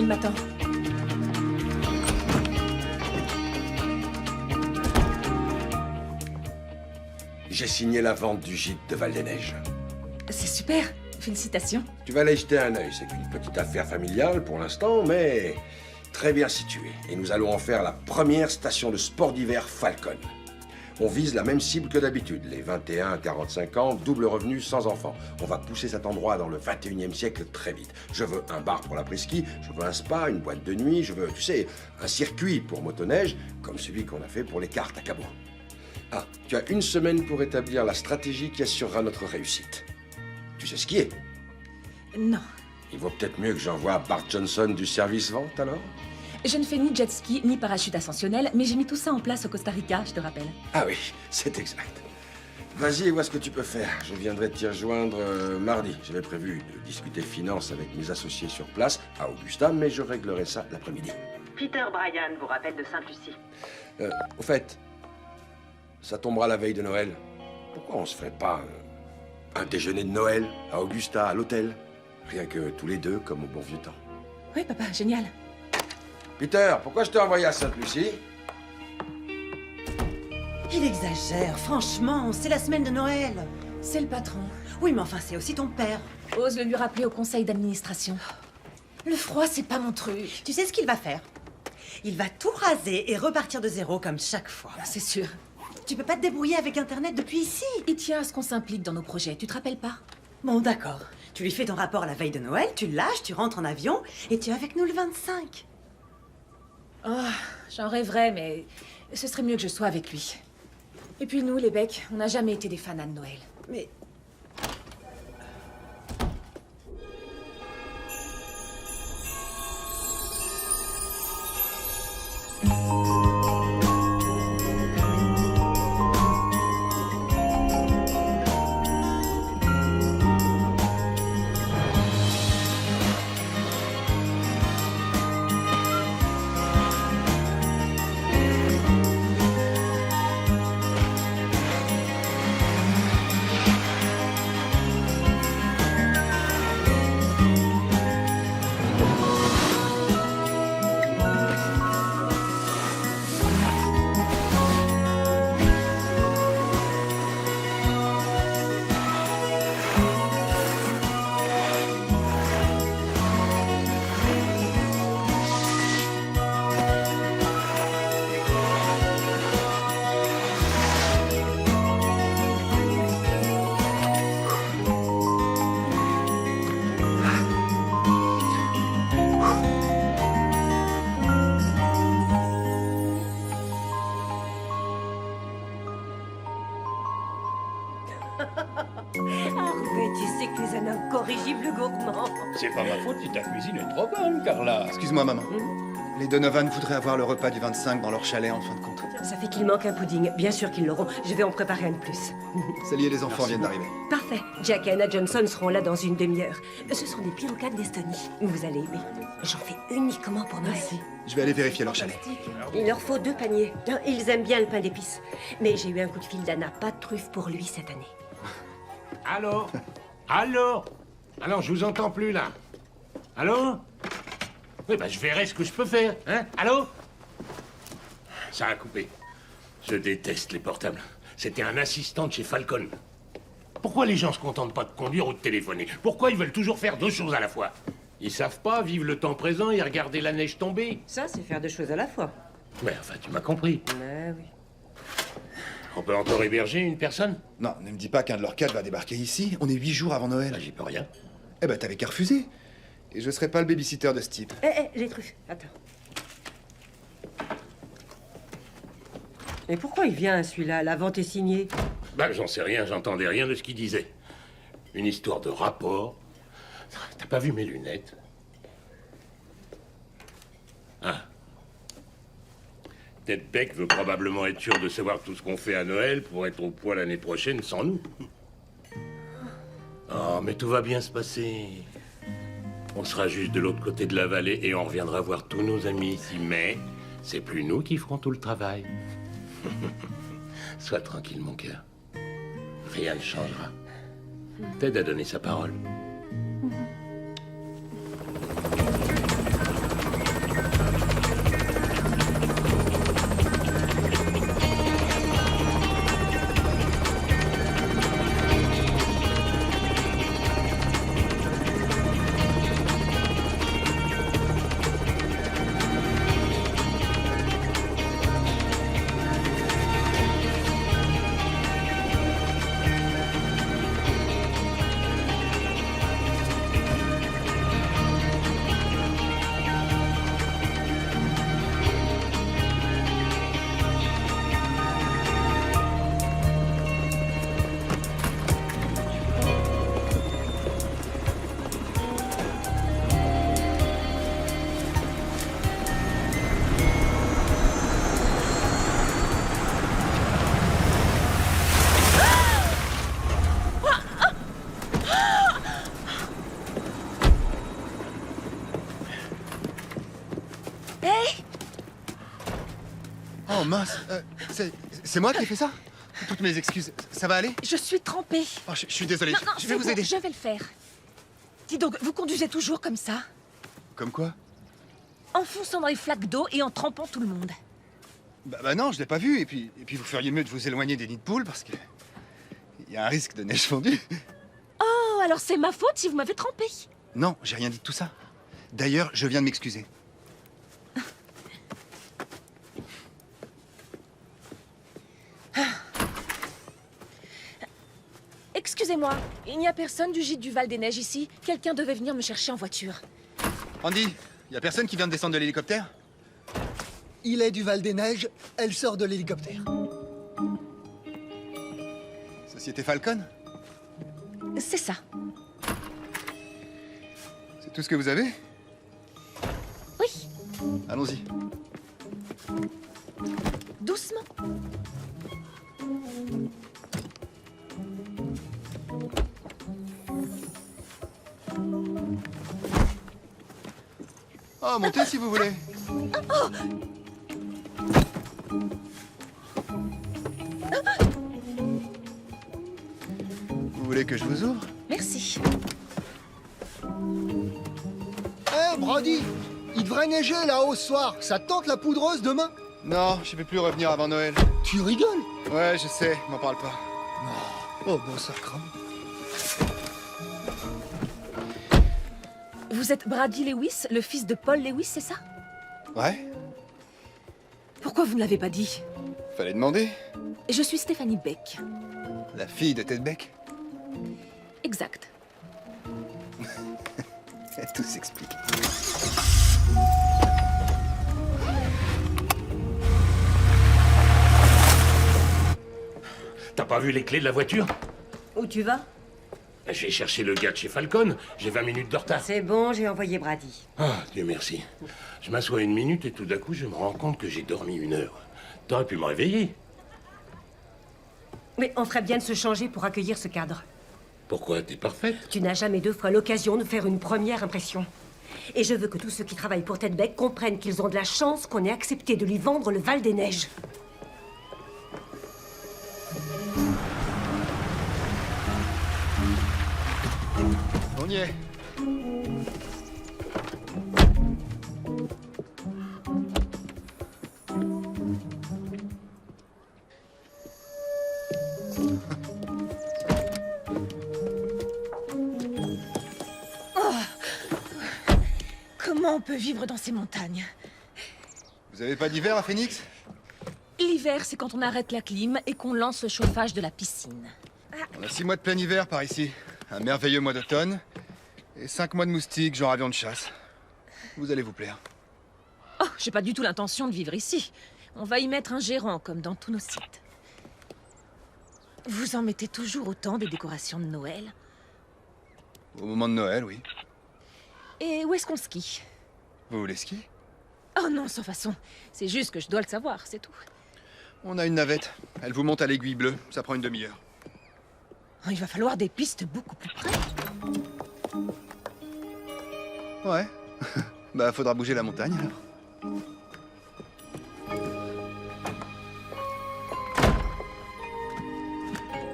il m'attend. J'ai signé la vente du gîte de Val-des-Neiges. C'est super. Félicitations. Tu vas aller jeter un œil. C'est une petite affaire familiale pour l'instant, mais très bien située. Et nous allons en faire la première station de sport d'hiver Falcon. On vise la même cible que d'habitude, les 21 à 45 ans, double revenu, sans enfants. On va pousser cet endroit dans le 21e siècle très vite. Je veux un bar pour l'après-ski, je veux un spa, une boîte de nuit, je veux, tu sais, un circuit pour motoneige, comme celui qu'on a fait pour les karts à Cabo. Ah, tu as une semaine pour établir la stratégie qui assurera notre réussite. Tu sais skier? Non. Il vaut peut-être mieux que j'envoie Bart Johnson du service vente, alors? Je ne fais ni jet ski, ni parachute ascensionnel, mais j'ai mis tout ça en place au Costa Rica, je te rappelle. Ah oui, c'est exact. Vas-y et vois ce que tu peux faire. Je viendrai t'y rejoindre mardi. J'avais prévu de discuter finances avec mes associés sur place, à Augusta, mais je réglerai ça l'après-midi. Peter Bryan vous rappelle de Sainte-Lucie. Au fait, ça tombera la veille de Noël. Pourquoi on se ferait pas un déjeuner de Noël à Augusta, à l'hôtel? Rien que tous les deux, comme au bon vieux temps. Oui, papa, génial. Peter, pourquoi je t'ai envoyé à Sainte-Lucie? Il exagère, franchement, c'est la semaine de Noël. C'est le patron. Oui, mais enfin, c'est aussi ton père. Ose le lui rappeler au conseil d'administration. Le froid, c'est pas mon truc. Tu sais ce qu'il va faire? Il va tout raser et repartir de zéro comme chaque fois. C'est sûr. Tu peux pas te débrouiller avec Internet depuis ici? Il tient à ce qu'on s'implique dans nos projets, tu te rappelles pas? Bon, d'accord. Tu lui fais ton rapport la veille de Noël, tu le lâches, tu rentres en avion et tu es avec nous le 25. Oh, j'en rêverais, mais ce serait mieux que je sois avec lui. Et puis nous, les becs, on n'a jamais été des fanats de Noël. Mais... Harvey, tu sais que tu es un incorrigible gourmand. C'est pas ma faute si ta cuisine est trop bonne, Carla. Excuse-moi, maman. Les Donovan voudraient avoir le repas du 25 dans leur chalet en fin de compte. Ça fait qu'il manque un pudding. Bien sûr qu'ils l'auront. Je vais en préparer un de plus. Sally et les enfants viennent d'arriver. Parfait. Jack et Anna Johnson seront là dans une demi-heure. Ce sont des pirocates d'Estonie. Vous allez aimer. J'en fais uniquement pour Noël. Je vais aller vérifier leur chalet. Il leur faut 2 paniers. Ils aiment bien le pain d'épices. Mais j'ai eu un coup de fil d'Anna. Pas de truffe pour lui cette année. Allô? Allô? Alors, je vous entends plus, là. Allô? Oui, bah, je verrai ce que je peux faire, hein? Allô? Ça a coupé. Je déteste les portables. C'était un assistant de chez Falcon. Pourquoi les gens se contentent pas de conduire ou de téléphoner? Pourquoi ils veulent toujours faire 2 choses à la fois? Ils savent pas vivre le temps présent et regarder la neige tomber? Ça, c'est faire 2 choses à la fois. Ouais, enfin, tu m'as compris. Mais oui. On peut encore héberger une personne? Non, ne me dis pas qu'un de leurs 4 va débarquer ici. On est 8 jours avant Noël. Bah, j'y peux rien. Eh ben, t'avais qu'à refuser. Et je serai pas le babysitter de Steve. Les truffes. Attends. Et pourquoi il vient, celui-là? La vente est signée. Bah, j'en sais rien, j'entendais rien de ce qu'il disait. Une histoire de rapport. T'as pas vu mes lunettes? Ah. Ted Beck veut probablement être sûr de savoir tout ce qu'on fait à Noël pour être au point l'année prochaine sans nous. Oh, mais tout va bien se passer. On sera juste de l'autre côté de la vallée et on reviendra voir tous nos amis ici. Mais c'est plus nous qui ferons tout le travail. Sois tranquille, mon cœur. Rien ne changera. Ted a donné sa parole. Oh mince, c'est moi qui ai fait ça? Toutes mes excuses, ça va aller? Je suis trempée. Oh, je suis désolé, Non, non, je vais c'est vous bon, aider. je vais le faire. Dis donc, vous conduisez toujours comme ça? Comme quoi? En fonçant dans les flaques d'eau et en trempant tout le monde. Bah non, je l'ai pas vu, et puis vous feriez mieux de vous éloigner des nids de poules, parce que... il y a un risque de neige fondue. Oh, alors c'est ma faute si vous m'avez trempée. Non, j'ai rien dit de tout ça. D'ailleurs, je viens de m'excuser. Excusez-moi, il n'y a personne du gîte du Val des Neiges ici. Quelqu'un devait venir me chercher en voiture. Andy, y a personne qui vient de descendre de l'hélicoptère? Il est du Val des Neiges, elle sort de l'hélicoptère. Société Falcon? C'est ça. C'est tout ce que vous avez? Oui, Allons-y. doucement. Oh, montez si vous voulez. Vous voulez que je vous ouvre? Merci. Hé, Brody, il devrait neiger là-haut ce soir. Ça tente la poudreuse demain? Non, je vais plus revenir avant Noël. Tu rigoles? Ouais, je sais, m'en parle pas. Oh, bon sacre. Vous êtes Brady Lewis, le fils de Paul Lewis, c'est ça? Ouais? Pourquoi vous ne l'avez pas dit? Fallait demander. Je suis Stéphanie Beck. La fille de Ted Beck. Exact. Tout s'explique. T'as pas vu les clés de la voiture? Où tu vas? J'ai cherché le gars de chez Falcon. J'ai 20 minutes de retard. C'est bon, j'ai envoyé Brady. Ah, Dieu merci. Je m'assois une minute et tout d'un coup, je me rends compte que j'ai dormi 1 heure. T'aurais pu me réveiller. Mais on ferait bien de se changer pour accueillir ce cadre. Pourquoi? T'es parfaite. Tu n'as jamais 2 fois l'occasion de faire une première impression. Et je veux que tous ceux qui travaillent pour Ted Beck comprennent qu'ils ont de la chance qu'on ait accepté de lui vendre le Val des Neiges. On y est. Comment on peut vivre dans ces montagnes? Vous avez pas d'hiver à Phoenix? L'hiver, c'est quand on arrête la clim et qu'on lance le chauffage de la piscine. On a 6 mois de plein hiver par ici. Un merveilleux mois d'automne. Et 5 mois de moustiques, genre avion de chasse. Vous allez vous plaire. Oh, j'ai pas du tout l'intention de vivre ici. On va y mettre un gérant, comme dans tous nos sites. Vous en mettez toujours autant des décorations de Noël? Au moment de Noël, oui. Et où est-ce qu'on skie? Vous voulez skier? Oh non, sans façon. C'est juste que je dois le savoir, c'est tout. On a une navette. Elle vous monte à l'aiguille bleue. Ça prend une demi-heure. Oh, il va falloir des pistes beaucoup plus près. Ouais. Bah, faudra bouger la montagne, alors.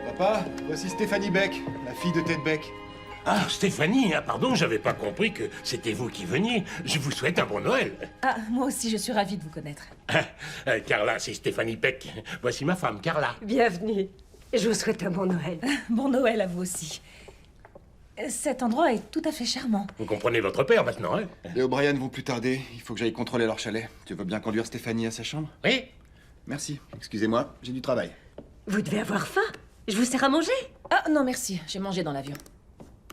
Papa, voici Stéphanie Beck, la fille de Ted Beck. Ah, Stéphanie, ah, pardon, j'avais pas compris que c'était vous qui veniez. Je vous souhaite un bon Noël. Ah, moi aussi, je suis ravie de vous connaître. Carla, c'est Stéphanie Beck. Voici ma femme, Carla. Bienvenue. Je vous souhaite un bon Noël. Bon Noël à vous aussi. Cet endroit est tout à fait charmant. Vous comprenez votre père maintenant, hein? Les O'Brien vont plus tarder. Il faut que j'aille contrôler leur chalet. Tu veux bien conduire Stéphanie à sa chambre? Oui? Merci. Excusez-moi, j'ai du travail. Vous devez avoir faim. Je vous sers à manger. Ah non, merci. J'ai mangé dans l'avion.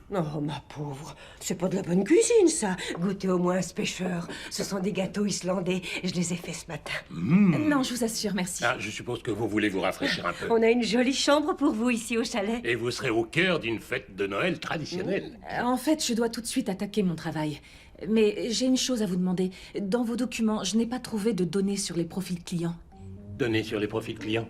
Oh, ma pauvre, c'est pas de la bonne cuisine, ça. Goûtez au moins ce pêcheur. Ce sont des gâteaux islandais. Je les ai faits ce matin. Non, je vous assure, merci. Ah, je suppose que vous voulez vous rafraîchir un peu. On a une jolie chambre pour vous ici au chalet. Et vous serez au cœur d'une fête de Noël traditionnelle. En fait, je dois tout de suite attaquer mon travail. Mais j'ai une chose à vous demander. Dans vos documents, je n'ai pas trouvé de données sur les profils clients. Données sur les profils clients.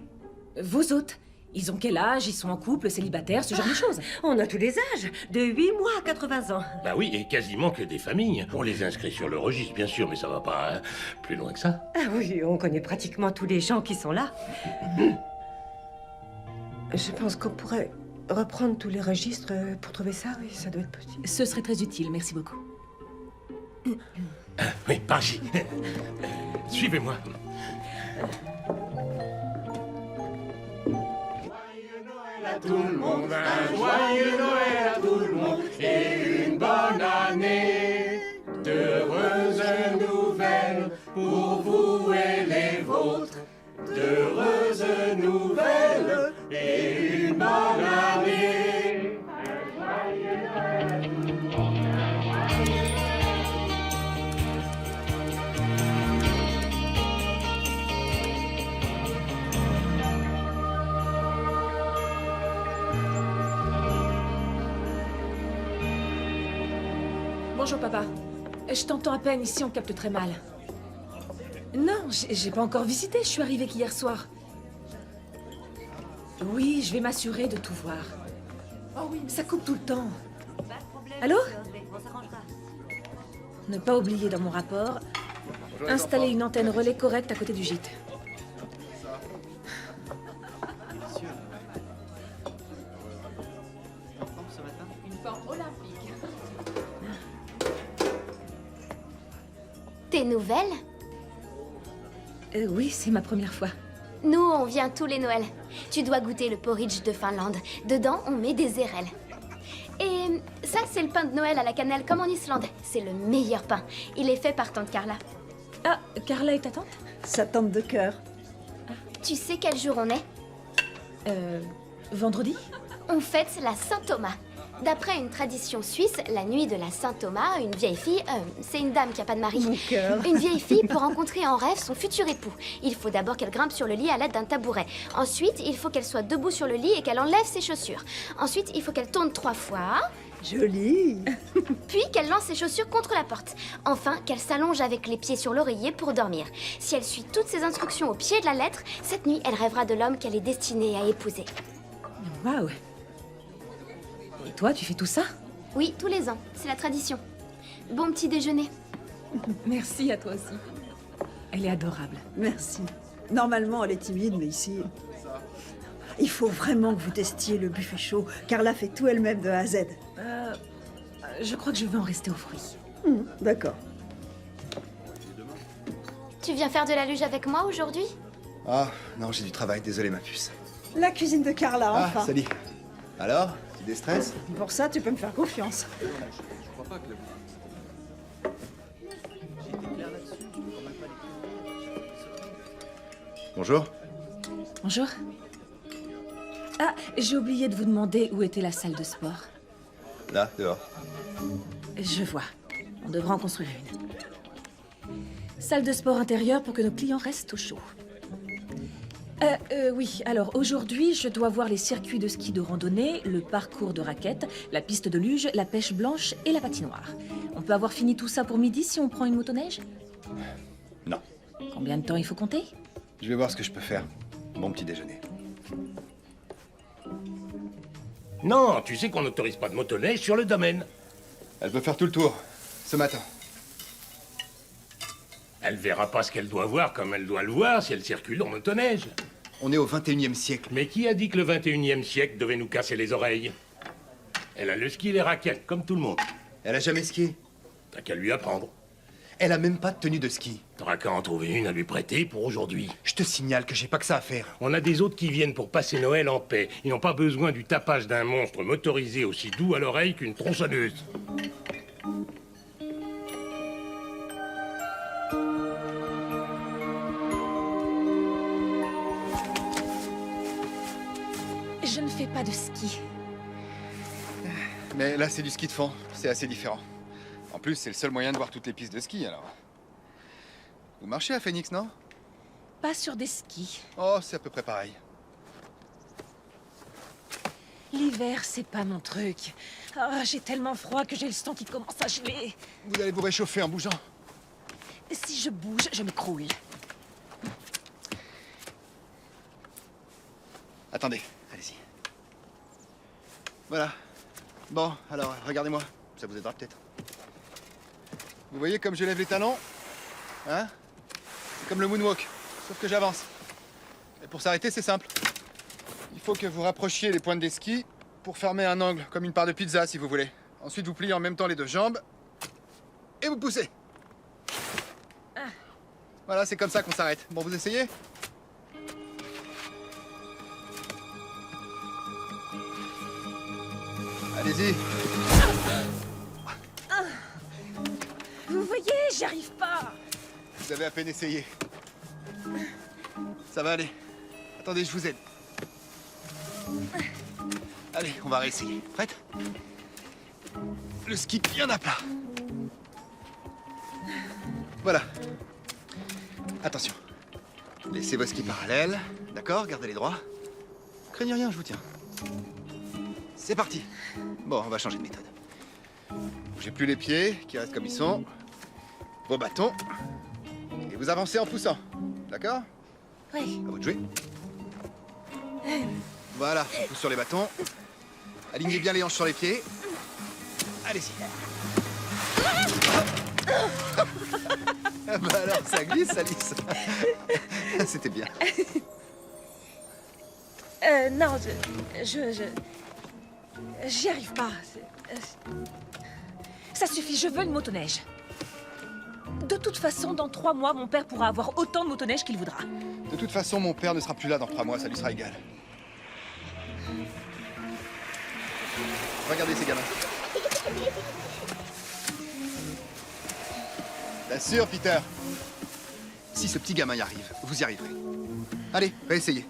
Vos hôtes, Ils ont quel âge? Ils sont en couple, célibataires, ce genre de choses. On a tous les âges, de 8 mois à 80 ans. Bah oui, et quasiment que des familles. On les inscrit sur le registre, bien sûr, mais ça va pas plus loin que ça. Ah oui, on connaît pratiquement tous les gens qui sont là. Je pense qu'on pourrait reprendre tous les registres pour trouver ça, oui, ça doit être possible. Ce serait très utile, merci beaucoup. Oui, par ici. Suivez-moi. Tout le monde, un joyeux Noël à tout le monde et une bonne année. D'heureuses nouvelles pour vous et les vôtres. D'heureuses nouvelles et une bonne année. Bonjour, papa. Je t'entends à peine, ici on capte très mal. Non, j'ai pas encore visité, je suis arrivée qu'hier soir. Oui, je vais m'assurer de tout voir. Oh oui, ça coupe tout le temps. Allô? Ne pas oublier dans mon rapport, installer une antenne relais correcte à côté du gîte. Tes nouvelles? Oui, c'est ma première fois. Nous, on vient tous les Noëls. Tu dois goûter le porridge de Finlande. Dedans, on met des érelles. Et ça, c'est le pain de Noël à la cannelle, comme en Islande. C'est le meilleur pain. Il est fait par tante Carla. Ah, Carla est ta tante? Sa tante de cœur. Tu sais quel jour on est? Vendredi? On fête la Saint-Thomas. D'après une tradition suisse, la nuit de la Saint-Thomas, une vieille fille, c'est une dame qui a pas de mari. Mon cœur. Une vieille fille peut rencontrer en rêve son futur époux. Il faut d'abord qu'elle grimpe sur le lit à l'aide d'un tabouret. Ensuite, il faut qu'elle soit debout sur le lit et qu'elle enlève ses chaussures. Ensuite, il faut qu'elle tourne 3 fois, Joli. puis qu'elle lance ses chaussures contre la porte. Enfin, qu'elle s'allonge avec les pieds sur l'oreiller pour dormir. Si elle suit toutes ces instructions au pied de la lettre, cette nuit, elle rêvera de l'homme qu'elle est destinée à épouser. Waouh! Et toi, tu fais tout ça? Oui, tous les ans, c'est la tradition. Bon petit déjeuner. Merci à toi aussi. Elle est adorable. Merci. Normalement, elle est timide, mais ici... Il faut vraiment que vous testiez le buffet chaud. Carla fait tout elle-même de A à Z. Je crois que je vais en rester aux fruits. D'accord. Tu viens faire de la luge avec moi aujourd'hui? Ah, non, j'ai du travail, désolé ma puce. La cuisine de Carla, enfin. Ah, salut. Alors, tu déstresses? Pour ça, tu peux me faire confiance. Bonjour. Bonjour. Ah, j'ai oublié de vous demander où était la salle de sport. Là, dehors. Je vois. On devra en construire une. Salle de sport intérieure pour que nos clients restent au chaud. Oui, alors aujourd'hui, je dois voir les circuits de ski de randonnée, le parcours de raquettes, la piste de luge, la pêche blanche et la patinoire. On peut avoir fini tout ça pour midi si on prend une motoneige? Non. Combien de temps il faut compter? Je vais voir ce que je peux faire. Bon petit déjeuner. Non, tu sais qu'on n'autorise pas de motoneige sur le domaine. Elle veut faire tout le tour. Ce matin. Elle verra pas ce qu'elle doit voir comme elle doit le voir si elle circule en motoneige. On est au 21e siècle. Mais qui a dit que le 21e siècle devait nous casser les oreilles? Elle a le ski et les raquettes, comme tout le monde. Elle a jamais skié. T'as qu'à lui apprendre. Elle a même pas de tenue de ski. T'auras qu'à en trouver une à lui prêter pour aujourd'hui. Je te signale que j'ai pas que ça à faire. On a des autres qui viennent pour passer Noël en paix. Ils n'ont pas besoin du tapage d'un monstre motorisé aussi doux à l'oreille qu'une tronçonneuse. Je ne fais pas de ski. Mais là, c'est du ski de fond. C'est assez différent. En plus, c'est le seul moyen de voir toutes les pistes de ski, alors. Vous marchez à Phoenix, non? Pas sur des skis. Oh, c'est à peu près pareil. L'hiver, c'est pas mon truc. Ah, j'ai tellement froid que j'ai le sang qui commence à geler. Vous allez vous réchauffer en bougeant. Si je bouge, je m'écroule. Attendez, allez-y. Voilà. Bon, alors, regardez-moi. Ça vous aidera peut-être. Vous voyez comme je lève les talons? Hein? C'est comme le moonwalk, sauf que j'avance. Et pour s'arrêter, c'est simple. Il faut que vous rapprochiez les pointes des skis pour former un angle, comme une part de pizza, si vous voulez. Ensuite, vous pliez en même temps les deux jambes et vous poussez. Voilà, c'est comme ça qu'on s'arrête. Bon, vous essayez? Allez-y. Vous voyez, j'y arrive pas. Vous avez à peine essayé. Ça va aller. Attendez, je vous aide. Allez, on va réessayer. Prête? Le ski bien à plat. Voilà. Attention. Laissez vos skis parallèles. D'accord? Gardez les droits. Craignez rien, je vous tiens. C'est parti. Bon, on va changer de méthode. Bougez plus les pieds, qui restent comme ils sont. Vos bâtons. Et vous avancez en poussant. D'accord? Oui. À vous de jouer. Voilà, on pousse sur les bâtons. Alignez bien les hanches sur les pieds. Allez-y. Bah alors, ça glisse, Alice. C'était bien. Non, j'y arrive pas. Ça suffit, je veux une motoneige. De toute façon, dans 3 mois, mon père pourra avoir autant de motoneige qu'il voudra. De toute façon, mon père ne sera plus là dans 3 mois, ça lui sera égal. Regardez ces gamins. Bien sûr, Peter. Si ce petit gamin y arrive, vous y arriverez. Allez, réessayez.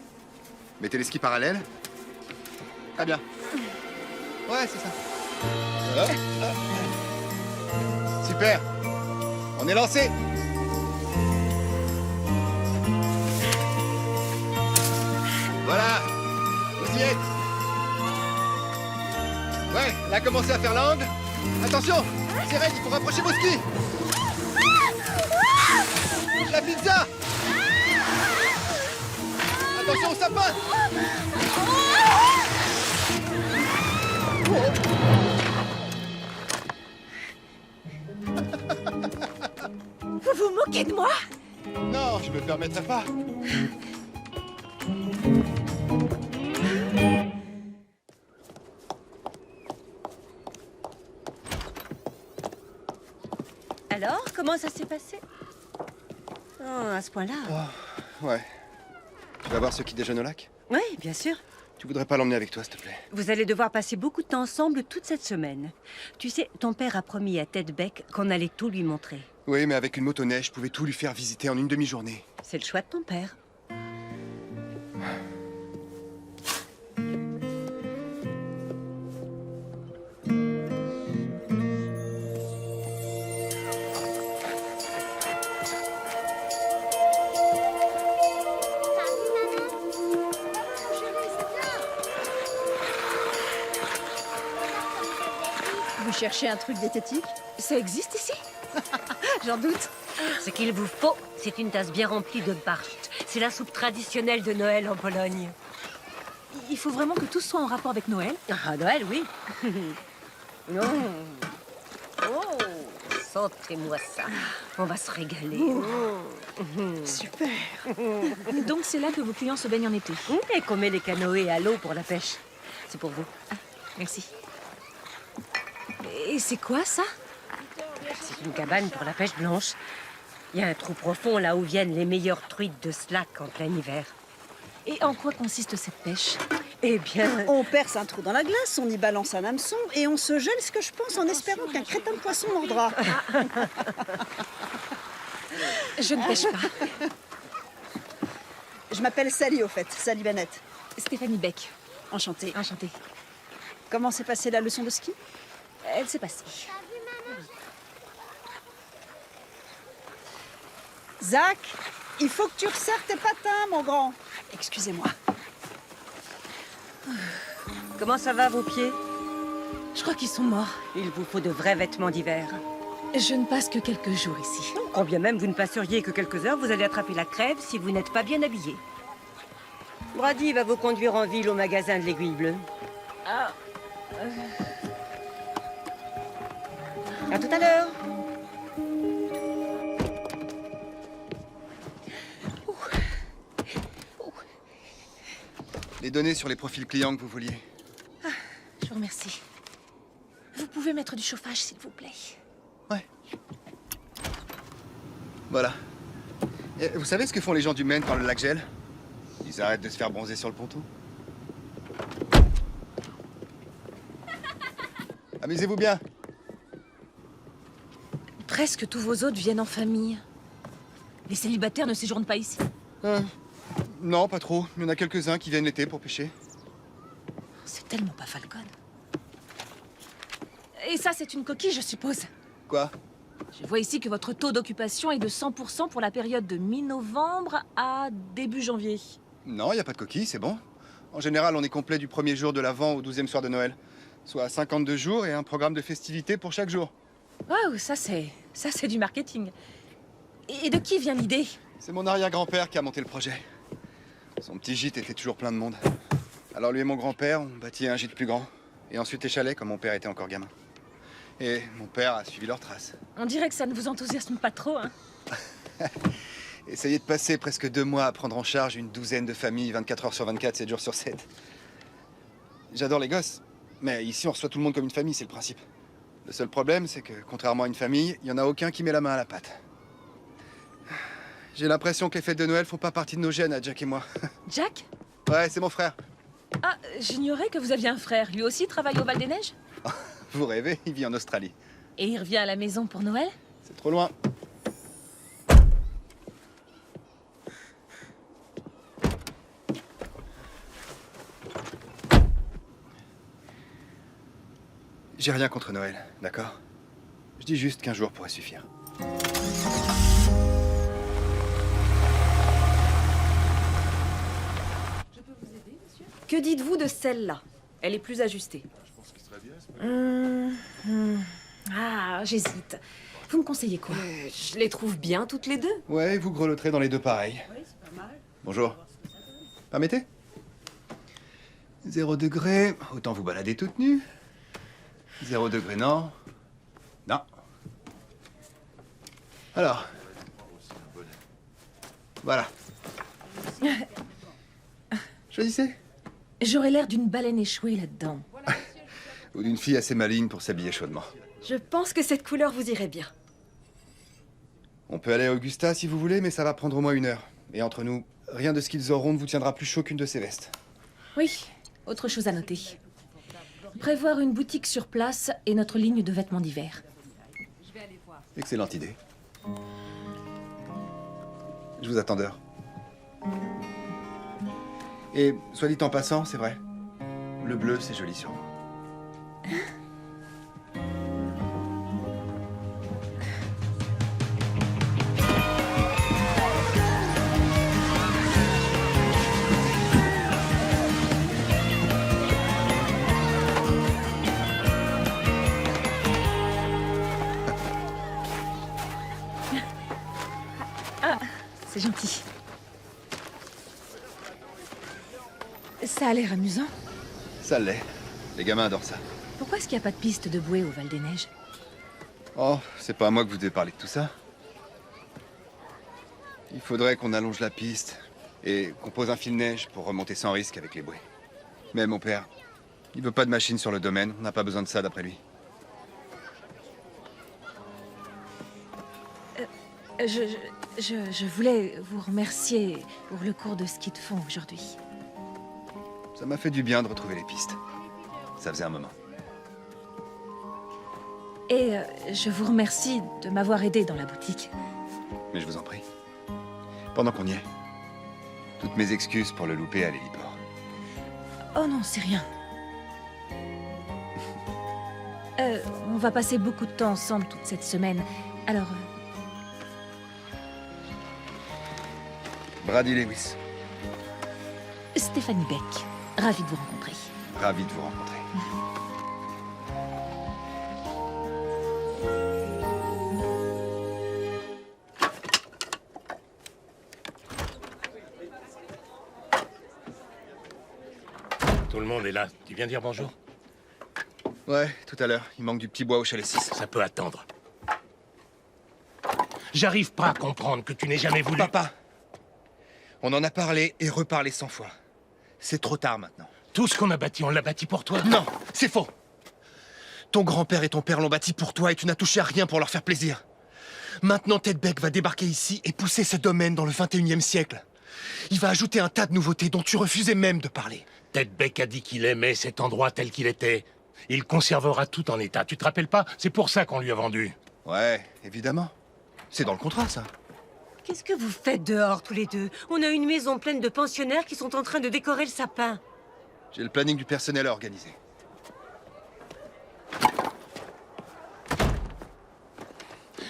Mettez les skis parallèles. Très bien. Ouais, c'est ça. Hop, hop. Super. On est lancé. Voilà. Vous y êtes. Ouais, là, commencez à faire l'angle. Attention, c'est raide, il faut rapprocher vos skis. La pizza. Attention au sapin. Vous vous moquez de moi? Non, je me permettrai pas. Alors, comment ça s'est passé? Oh, à ce point-là. Ouais. Tu vas voir ceux qui déjeunent au lac? Oui, bien sûr. Tu voudrais pas l'emmener avec toi, s'il te plaît? Vous allez devoir passer beaucoup de temps ensemble toute cette semaine. Tu sais, ton père a promis à Ted Beck qu'on allait tout lui montrer. Oui, mais avec une motoneige, je pouvais tout lui faire visiter en une demi-journée. C'est le choix de ton père. Vous cherchez un truc diététique? Ça existe ici? J'en doute. Ce qu'il vous faut, c'est une tasse bien remplie de barst. C'est la soupe traditionnelle de Noël en Pologne. Il faut vraiment que tout soit en rapport avec Noël? Ah, Noël, oui. Oh, sentez-moi ça. On va se régaler. Super. Donc c'est là que vos clients se baignent en été. Et qu'on met les canoës à l'eau pour la pêche. C'est pour vous. Merci. Et c'est quoi ça? C'est une cabane pour la pêche blanche. Il y a un trou profond là où viennent les meilleures truites de slack en plein hiver. Et en quoi consiste cette pêche? Eh bien... On perce un trou dans la glace, on y balance un hameçon et on se gèle ce que je pense en espérant qu'un crétin de poisson mordra. Je ne pêche pas. Je m'appelle Sally au fait, Sally Bennett. Stéphanie Beck. Enchantée. Enchantée. Comment s'est passée la leçon de ski? Elle s'est passée. Zach, il faut que tu resserres tes patins, mon grand. Excusez-moi. Comment ça va, vos pieds? Je crois qu'ils sont morts. Il vous faut de vrais vêtements d'hiver. Je ne passe que quelques jours ici. Quand bien même vous ne passeriez que quelques heures, vous allez attraper la crève si vous n'êtes pas bien habillé. Brady va vous conduire en ville au magasin de l'Aiguille Bleue. Ah, À tout à l'heure. Les données sur les profils clients que vous vouliez. je vous remercie. Vous pouvez mettre du chauffage, s'il vous plaît. Ouais. Voilà. Et vous savez ce que font les gens du Maine quand le lac gèle? Ils arrêtent de se faire bronzer sur le ponton. Amusez-vous bien. Presque tous vos hôtes viennent en famille. Les célibataires ne séjournent pas ici. Non, pas trop. Il y en a quelques-uns qui viennent l'été pour pêcher. C'est tellement pas Falcon. Et ça, c'est une coquille, je suppose. Quoi? Je vois ici que votre taux d'occupation est de 100% pour la période de mi-novembre à début janvier. Non, il n'y a pas de coquille, c'est bon. En général, on est complet du premier jour de l'Avent au 12e soir de Noël. Soit 52 jours et un programme de festivités pour chaque jour. Waouh, ça c'est du marketing. Et de qui vient l'idée? C'est mon arrière-grand-père qui a monté le projet. Son petit gîte était toujours plein de monde. Alors lui et mon grand-père ont bâti un gîte plus grand. Et ensuite les chalets quand mon père était encore gamin. Et mon père a suivi leurs traces. On dirait que ça ne vous enthousiasme pas trop, hein. Essayez de passer presque 2 mois à prendre en charge une douzaine de familles, 24 heures sur 24, 7 jours sur 7. J'adore les gosses, mais ici on reçoit tout le monde comme une famille, c'est le principe. Le seul problème, c'est que, contrairement à une famille, il n'y en a aucun qui met la main à la pâte. J'ai l'impression que les fêtes de Noël font pas partie de nos gènes, à Jack et moi. Jack? Ouais, c'est mon frère. Ah, j'ignorais que vous aviez un frère. Lui aussi travaille au Val-des-Neiges? Vous rêvez, il vit en Australie. Et il revient à la maison pour Noël? C'est trop loin. J'ai rien contre Noël, d'accord? Je dis juste qu'un jour pourrait suffire. Que dites-vous de celle-là? Elle est plus ajustée. Ah, j'hésite. Vous me conseillez quoi? Je les trouve bien toutes les deux. Ouais, vous grelotterez dans les deux pareils. Oui, c'est pas mal. Bonjour. Permettez? 0 degré, autant vous balader toute nue. 0 degré, non. Non. Alors. Voilà. Choisissez. J'aurais l'air d'une baleine échouée là-dedans. Ou d'une fille assez maligne pour s'habiller chaudement. Je pense que cette couleur vous irait bien. On peut aller à Augusta si vous voulez, mais ça va prendre au moins 1 heure. Et entre nous, rien de ce qu'ils auront ne vous tiendra plus chaud qu'une de ces vestes. Oui, autre chose à noter. Prévoir une boutique sur place et notre ligne de vêtements d'hiver. Excellente idée. Je vous attends dehors. Et, soit dit en passant, c'est vrai, le bleu, c'est joli sur moi. C'est gentil. Ça a l'air amusant. Ça l'est. Les gamins adorent ça. Pourquoi est-ce qu'il n'y a pas de piste de bouée au Val-des-Neiges? Oh, c'est pas à moi que vous devez parler de tout ça. Il faudrait qu'on allonge la piste et qu'on pose un fil neige pour remonter sans risque avec les bouées. Mais mon père, il veut pas de machine sur le domaine. On n'a pas besoin de ça d'après lui. Je voulais vous remercier pour le cours de ski de fond aujourd'hui. Ça m'a fait du bien de retrouver les pistes. Ça faisait un moment. Et je vous remercie de m'avoir aidé dans la boutique. Mais je vous en prie. Pendant qu'on y est, toutes mes excuses pour le louper à l'héliport. Oh non, c'est rien. On va passer beaucoup de temps ensemble toute cette semaine. Alors, Brady Lewis, Stéphanie Beck, ravie de vous rencontrer. ravi de vous rencontrer. Tout le monde est là. Tu viens dire bonjour? Ouais, tout à l'heure. Il manque du petit bois au chalet 6. Ça peut attendre. J'arrive pas à comprendre que tu n'aies jamais voulu... Papa, on en a parlé et reparlé 100 fois. C'est trop tard maintenant. Tout ce qu'on a bâti, on l'a bâti pour toi. Non, c'est faux. Ton grand-père et ton père l'ont bâti pour toi et tu n'as touché à rien pour leur faire plaisir. Maintenant, Ted Beck va débarquer ici et pousser ce domaine dans le 21e siècle. Il va ajouter un tas de nouveautés dont tu refusais même de parler. Ted Beck a dit qu'il aimait cet endroit tel qu'il était. Il conservera tout en état. Tu te rappelles pas? C'est pour ça qu'on lui a vendu. Ouais, évidemment. C'est dans le contrat, ça. Qu'est-ce que vous faites dehors, tous les deux? On a une maison pleine de pensionnaires qui sont en train de décorer le sapin. J'ai le planning du personnel à organiser.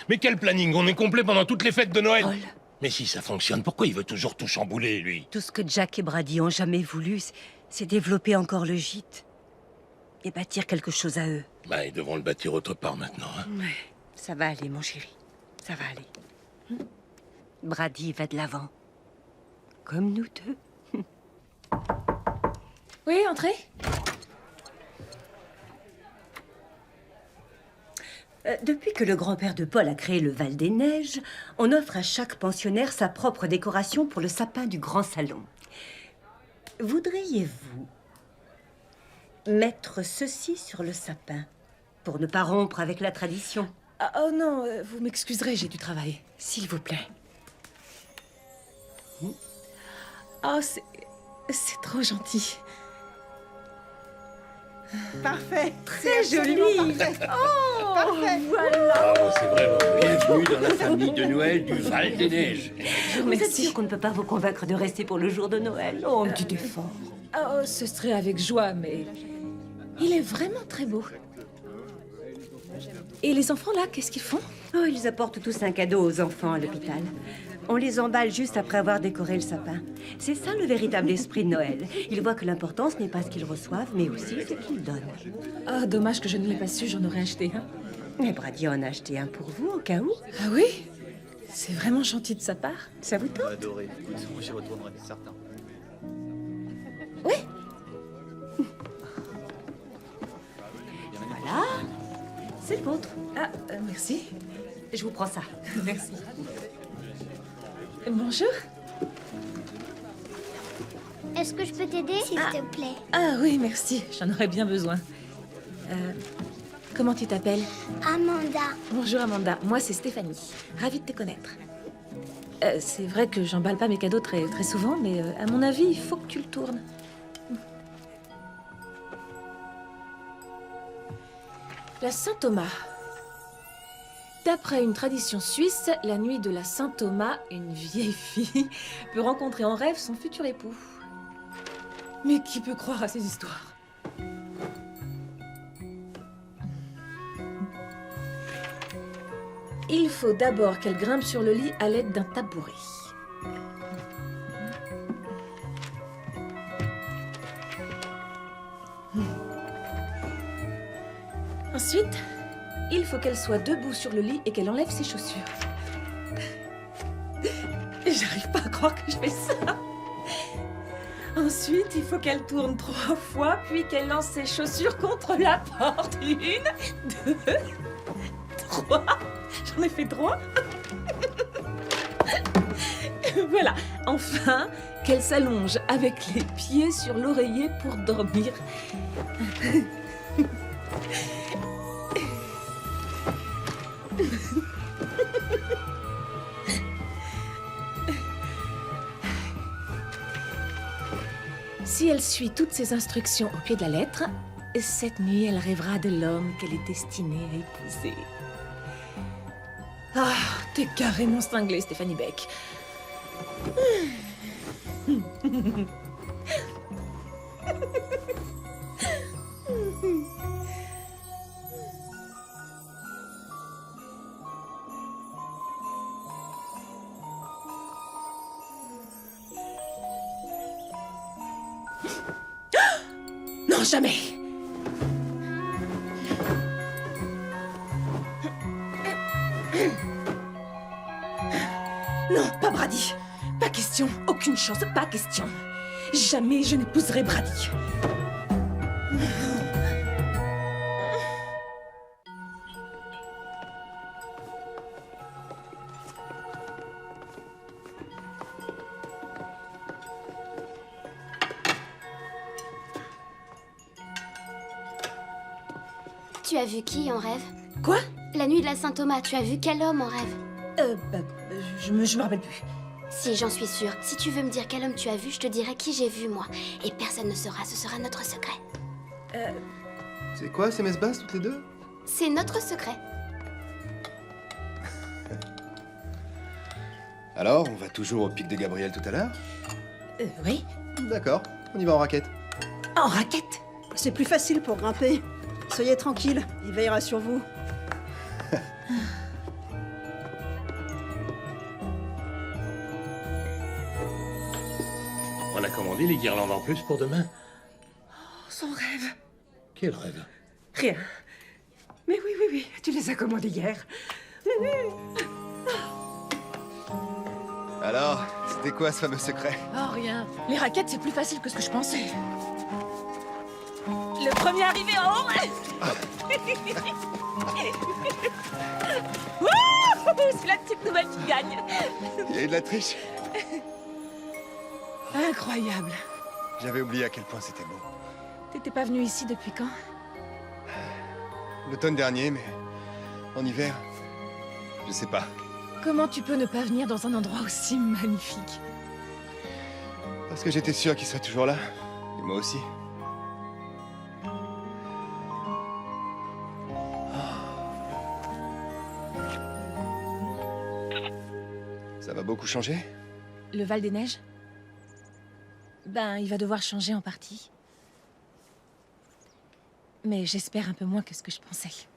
Mais quel planning? On est complet pendant toutes les fêtes de Noël. Paul. Mais si ça fonctionne, pourquoi il veut toujours tout chambouler, lui? Tout ce que Jack et Brady ont jamais voulu, c'est développer encore le gîte. Et bâtir quelque chose à eux. Bah, ils devront le bâtir autre part maintenant, hein. Ouais, ça va aller, mon chéri. Ça va aller. Brady va de l'avant. Comme nous deux. Oui, entrez. Depuis que le grand-père de Paul a créé le Val des Neiges, on offre à chaque pensionnaire sa propre décoration pour le sapin du grand salon. Voudriez-vous mettre ceci sur le sapin pour ne pas rompre avec la tradition? Ah, oh non, vous m'excuserez, j'ai du travail. S'il vous plaît. Oh, c'est trop gentil. Parfait. Très joli. Oh, parfait. Voilà. Oh, c'est vraiment bienvenue dans la famille de Noël du Val des Neiges. Vous êtes sûr qu'on ne peut pas vous convaincre de rester pour le jour de Noël? Oh, un petit effort. Oh, ce serait avec joie, mais... Il est vraiment très beau. Et les enfants, là, qu'est-ce qu'ils font? Oh, ils apportent tous un cadeau aux enfants à l'hôpital. On les emballe juste après avoir décoré le sapin. C'est ça le véritable esprit de Noël. Ils voient que l'important, ce n'est pas ce qu'ils reçoivent, mais aussi ce qu'ils donnent. Ah, dommage que je ne l'ai pas su, j'en aurais acheté un. Mais Brady en a acheté un pour vous, au cas où. Ah oui? C'est vraiment gentil de sa part. Ça vous tente? Adoré. Moi, j'y retournerai, certain. Oui. Voilà. C'est le vôtre. Ah, merci. Je vous prends ça. Merci. Bonjour. Est-ce que je peux t'aider, s'il te plaît? Ah oui, merci. J'en aurais bien besoin. Comment tu t'appelles? Amanda. Bonjour Amanda. Moi, c'est Stéphanie. Ravie de te connaître. C'est vrai que j'emballe pas mes cadeaux très souvent, mais à mon avis, il faut que tu le tournes. La Saint-Thomas. D'après une tradition suisse, la nuit de la Saint-Thomas, une vieille fille peut rencontrer en rêve son futur époux. Mais qui peut croire à ces histoires? Il faut d'abord qu'elle grimpe sur le lit à l'aide d'un tabouret. Ensuite, il faut qu'elle soit debout sur le lit et qu'elle enlève ses chaussures. J'arrive pas à croire que je fais ça. Ensuite, il faut qu'elle tourne 3 fois, puis qu'elle lance ses chaussures contre la porte. 1, 2, 3. J'en ai fait 3. Voilà. Enfin, qu'elle s'allonge avec les pieds sur l'oreiller pour dormir. Si elle suit toutes ces instructions au pied de la lettre, cette nuit, elle rêvera de l'homme qu'elle est destinée à épouser. Ah, t'es carrément cinglée, Stéphanie Beck. Non, jamais! Non, pas Brady. Pas question. Aucune chance, pas question. Jamais je n'épouserai Brady. Tu as vu qui en rêve? Quoi? La nuit de la Saint-Thomas, tu as vu quel homme en rêve? Je me rappelle plus. Si, j'en suis sûre. Si tu veux me dire quel homme tu as vu, je te dirai qui j'ai vu, moi. Et personne ne saura, ce sera notre secret. C'est quoi ces messes basses toutes les deux? C'est notre secret. Alors, on va toujours au pic de Gabriel tout à l'heure? Oui. D'accord, on y va en raquette. En raquette? C'est plus facile pour grimper. Soyez tranquille, il veillera sur vous. On a commandé les guirlandes en plus pour demain. Son rêve. Quel rêve? Rien. Mais oui, tu les as commandés hier. Alors, c'était quoi ce fameux secret? Oh, rien. Les raquettes, c'est plus facile que ce que je pensais. Le premier arrivé en haut. Wouhou, c'est la petite nouvelle qui gagne. Il y a eu de la triche. Incroyable. J'avais oublié à quel point c'était beau. T'étais pas venu ici depuis quand? L'automne dernier, mais en hiver, je sais pas. Comment tu peux ne pas venir dans un endroit aussi magnifique? Parce que j'étais sûr qu'il serait toujours là. Et moi aussi. Ça va beaucoup changer? Le Val des Neiges? Ben, il va devoir changer en partie. Mais j'espère un peu moins que ce que je pensais.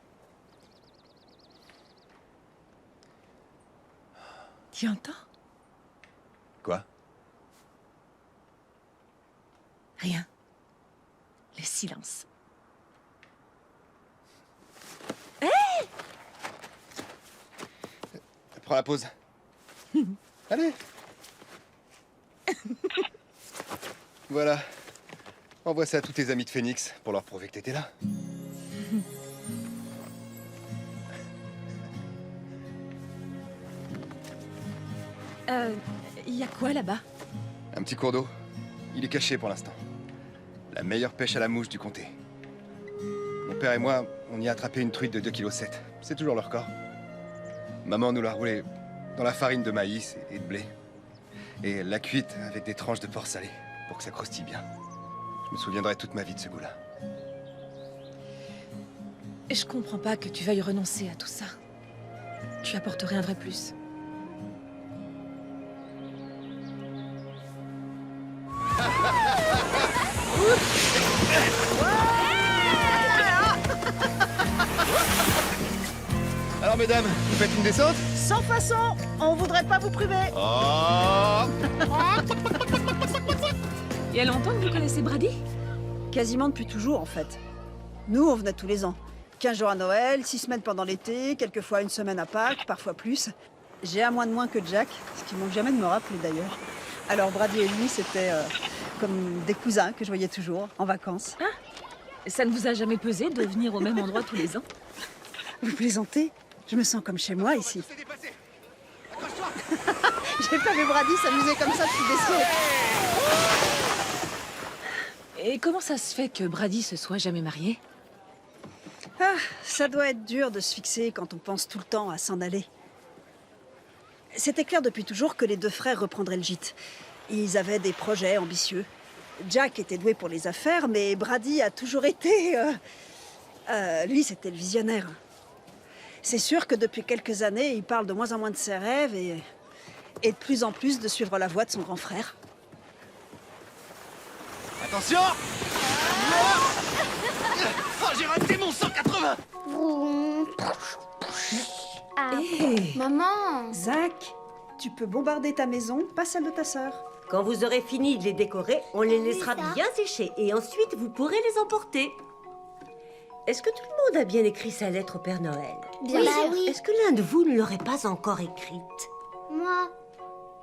Tu entends? Quoi? Rien. Le silence. Prends la pause. Allez. Voilà. Envoie ça à tous tes amis de Phoenix pour leur prouver que t'étais là. Y a quoi là-bas? Un petit cours d'eau. Il est caché pour l'instant. La meilleure pêche à la mouche du comté. Mon père et moi, on y a attrapé une truite de 2,7 kg. C'est toujours le record. Maman nous l'a roulée dans la farine de maïs et de blé. Et elle l'a cuite avec des tranches de porc salé pour que ça croustille bien. Je me souviendrai toute ma vie de ce goût-là. Je comprends pas que tu veuilles renoncer à tout ça. Tu apporterais un vrai plus. Alors mesdames, vous faites une descente? Sans façon, on voudrait pas vous priver. Oh! Il y a longtemps que vous connaissez Brady? Quasiment depuis toujours, en fait. Nous, on venait tous les ans. 15 jours à Noël, 6 semaines pendant l'été, quelquefois une semaine à Pâques, parfois plus. J'ai un mois de moins que Jack, ce qui manque jamais de me rappeler d'ailleurs. Alors Brady et lui, c'était comme des cousins que je voyais toujours, en vacances. Ah, ça ne vous a jamais pesé de venir au même endroit tous les ans? Vous plaisantez? Je me sens comme chez moi ici. J'ai pas vu Brady s'amuser comme ça depuis des siècles. Et comment ça se fait que Brady se soit jamais marié? Ah, ça doit être dur de se fixer quand on pense tout le temps à s'en aller. C'était clair depuis toujours que les deux frères reprendraient le gîte. Ils avaient des projets ambitieux. Jack était doué pour les affaires, mais Brady a toujours été... lui, c'était le visionnaire. C'est sûr que depuis quelques années, il parle de moins en moins de ses rêves et de plus en plus de suivre la voie de son grand frère. Attention! Oh, j'ai raté mon 180! Ah, Hé, maman! Zach, tu peux bombarder ta maison, pas celle de ta sœur. Quand vous aurez fini de les décorer, on les laissera bien sécher et ensuite vous pourrez les emporter. Est-ce que tout le monde a bien écrit sa lettre au Père Noël? Bien sûr. Est-ce que l'un de vous ne l'aurait pas encore écrite? Moi.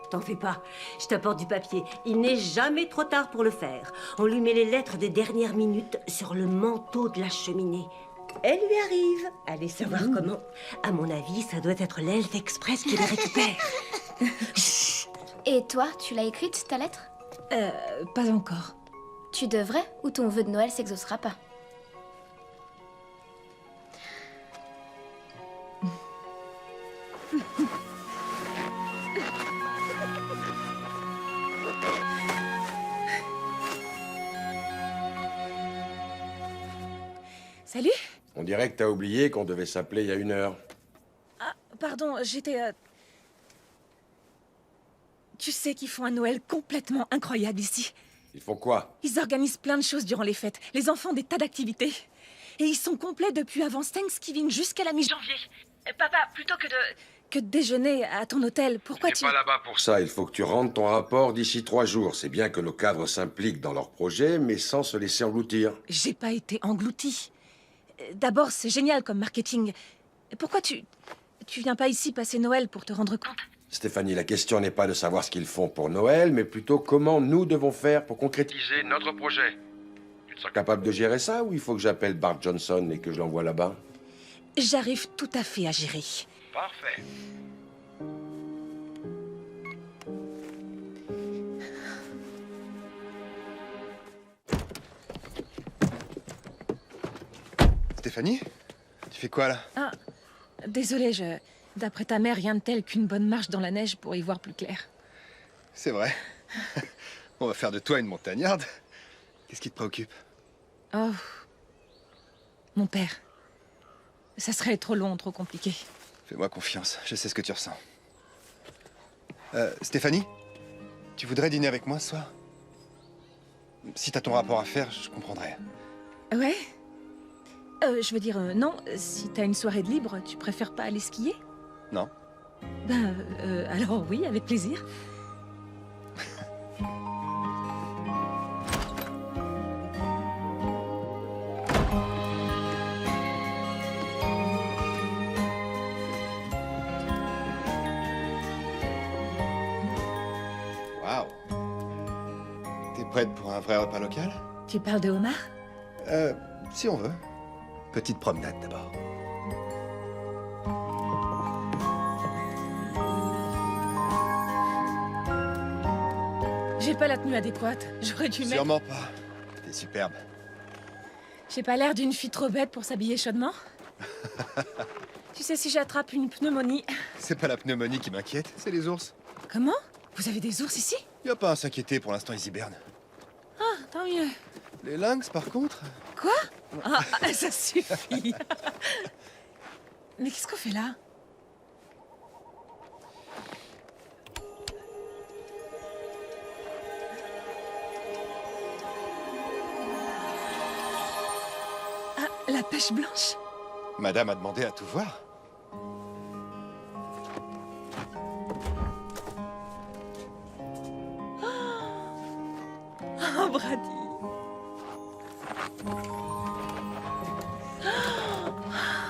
T'en fais pas. Je t'apporte du papier. Il n'est jamais trop tard pour le faire. On lui met les lettres des dernières minutes sur le manteau de la cheminée. Elle lui arrive. Allez savoir comment. À mon avis, ça doit être l'Elf Express qui les récupère. Et toi, tu l'as écrite, ta lettre? Pas encore. Tu devrais, ou ton vœu de Noël s'exaucera pas. Salut. On dirait que t'as oublié qu'on devait s'appeler il y a 1 heure. Ah, pardon, j'étais... Tu sais qu'ils font un Noël complètement incroyable ici. Ils font quoi? Ils organisent plein de choses durant les fêtes. Les enfants, des tas d'activités. Et ils sont complets depuis avant Thanksgiving jusqu'à la mi-janvier. Papa, plutôt que de déjeuner à ton hôtel, pourquoi tu... pas là-bas pour ça. Il faut que tu rendes ton rapport d'ici 3 jours. C'est bien que nos cadres s'impliquent dans leurs projets, mais sans se laisser engloutir. J'ai pas été engloutie. D'abord, c'est génial comme marketing. Pourquoi tu viens pas ici passer Noël pour te rendre compte? Stéphanie, la question n'est pas de savoir ce qu'ils font pour Noël, mais plutôt comment nous devons faire pour concrétiser notre projet. Tu te sens capable de gérer ça ou il faut que j'appelle Bart Johnson et que je l'envoie là-bas? J'arrive tout à fait à gérer. Parfait. Stéphanie? Tu fais quoi là? Ah, désolé, d'après ta mère, rien de tel qu'une bonne marche dans la neige pour y voir plus clair. C'est vrai. On va faire de toi une montagnarde. Qu'est-ce qui te préoccupe? Oh. Mon père. Ça serait trop long, trop compliqué. Fais-moi confiance, je sais ce que tu ressens. Stéphanie? Tu voudrais dîner avec moi ce soir? Si t'as ton rapport à faire, je comprendrais. Ouais? Je veux dire, non, si t'as une soirée de libre, tu préfères pas aller skier? Non. Ben, alors oui, avec plaisir. Waouh! T'es prête pour un vrai repas local? Tu parles de homard? Si on veut. Petite promenade d'abord. J'ai pas la tenue adéquate. J'aurais dû mettre... Sûrement pas. T'es superbe. J'ai pas l'air d'une fille trop bête pour s'habiller chaudement. Tu sais, si j'attrape une pneumonie... C'est pas la pneumonie qui m'inquiète, c'est les ours. Comment? Vous avez des ours ici? Y a pas à s'inquiéter, pour l'instant ils hibernent. Ah, tant mieux. Les lynx, par contre... Quoi? Ah, ça suffit. Mais qu'est-ce qu'on fait là? Ah, la pêche blanche? Madame a demandé à tout voir. Oh, Brady.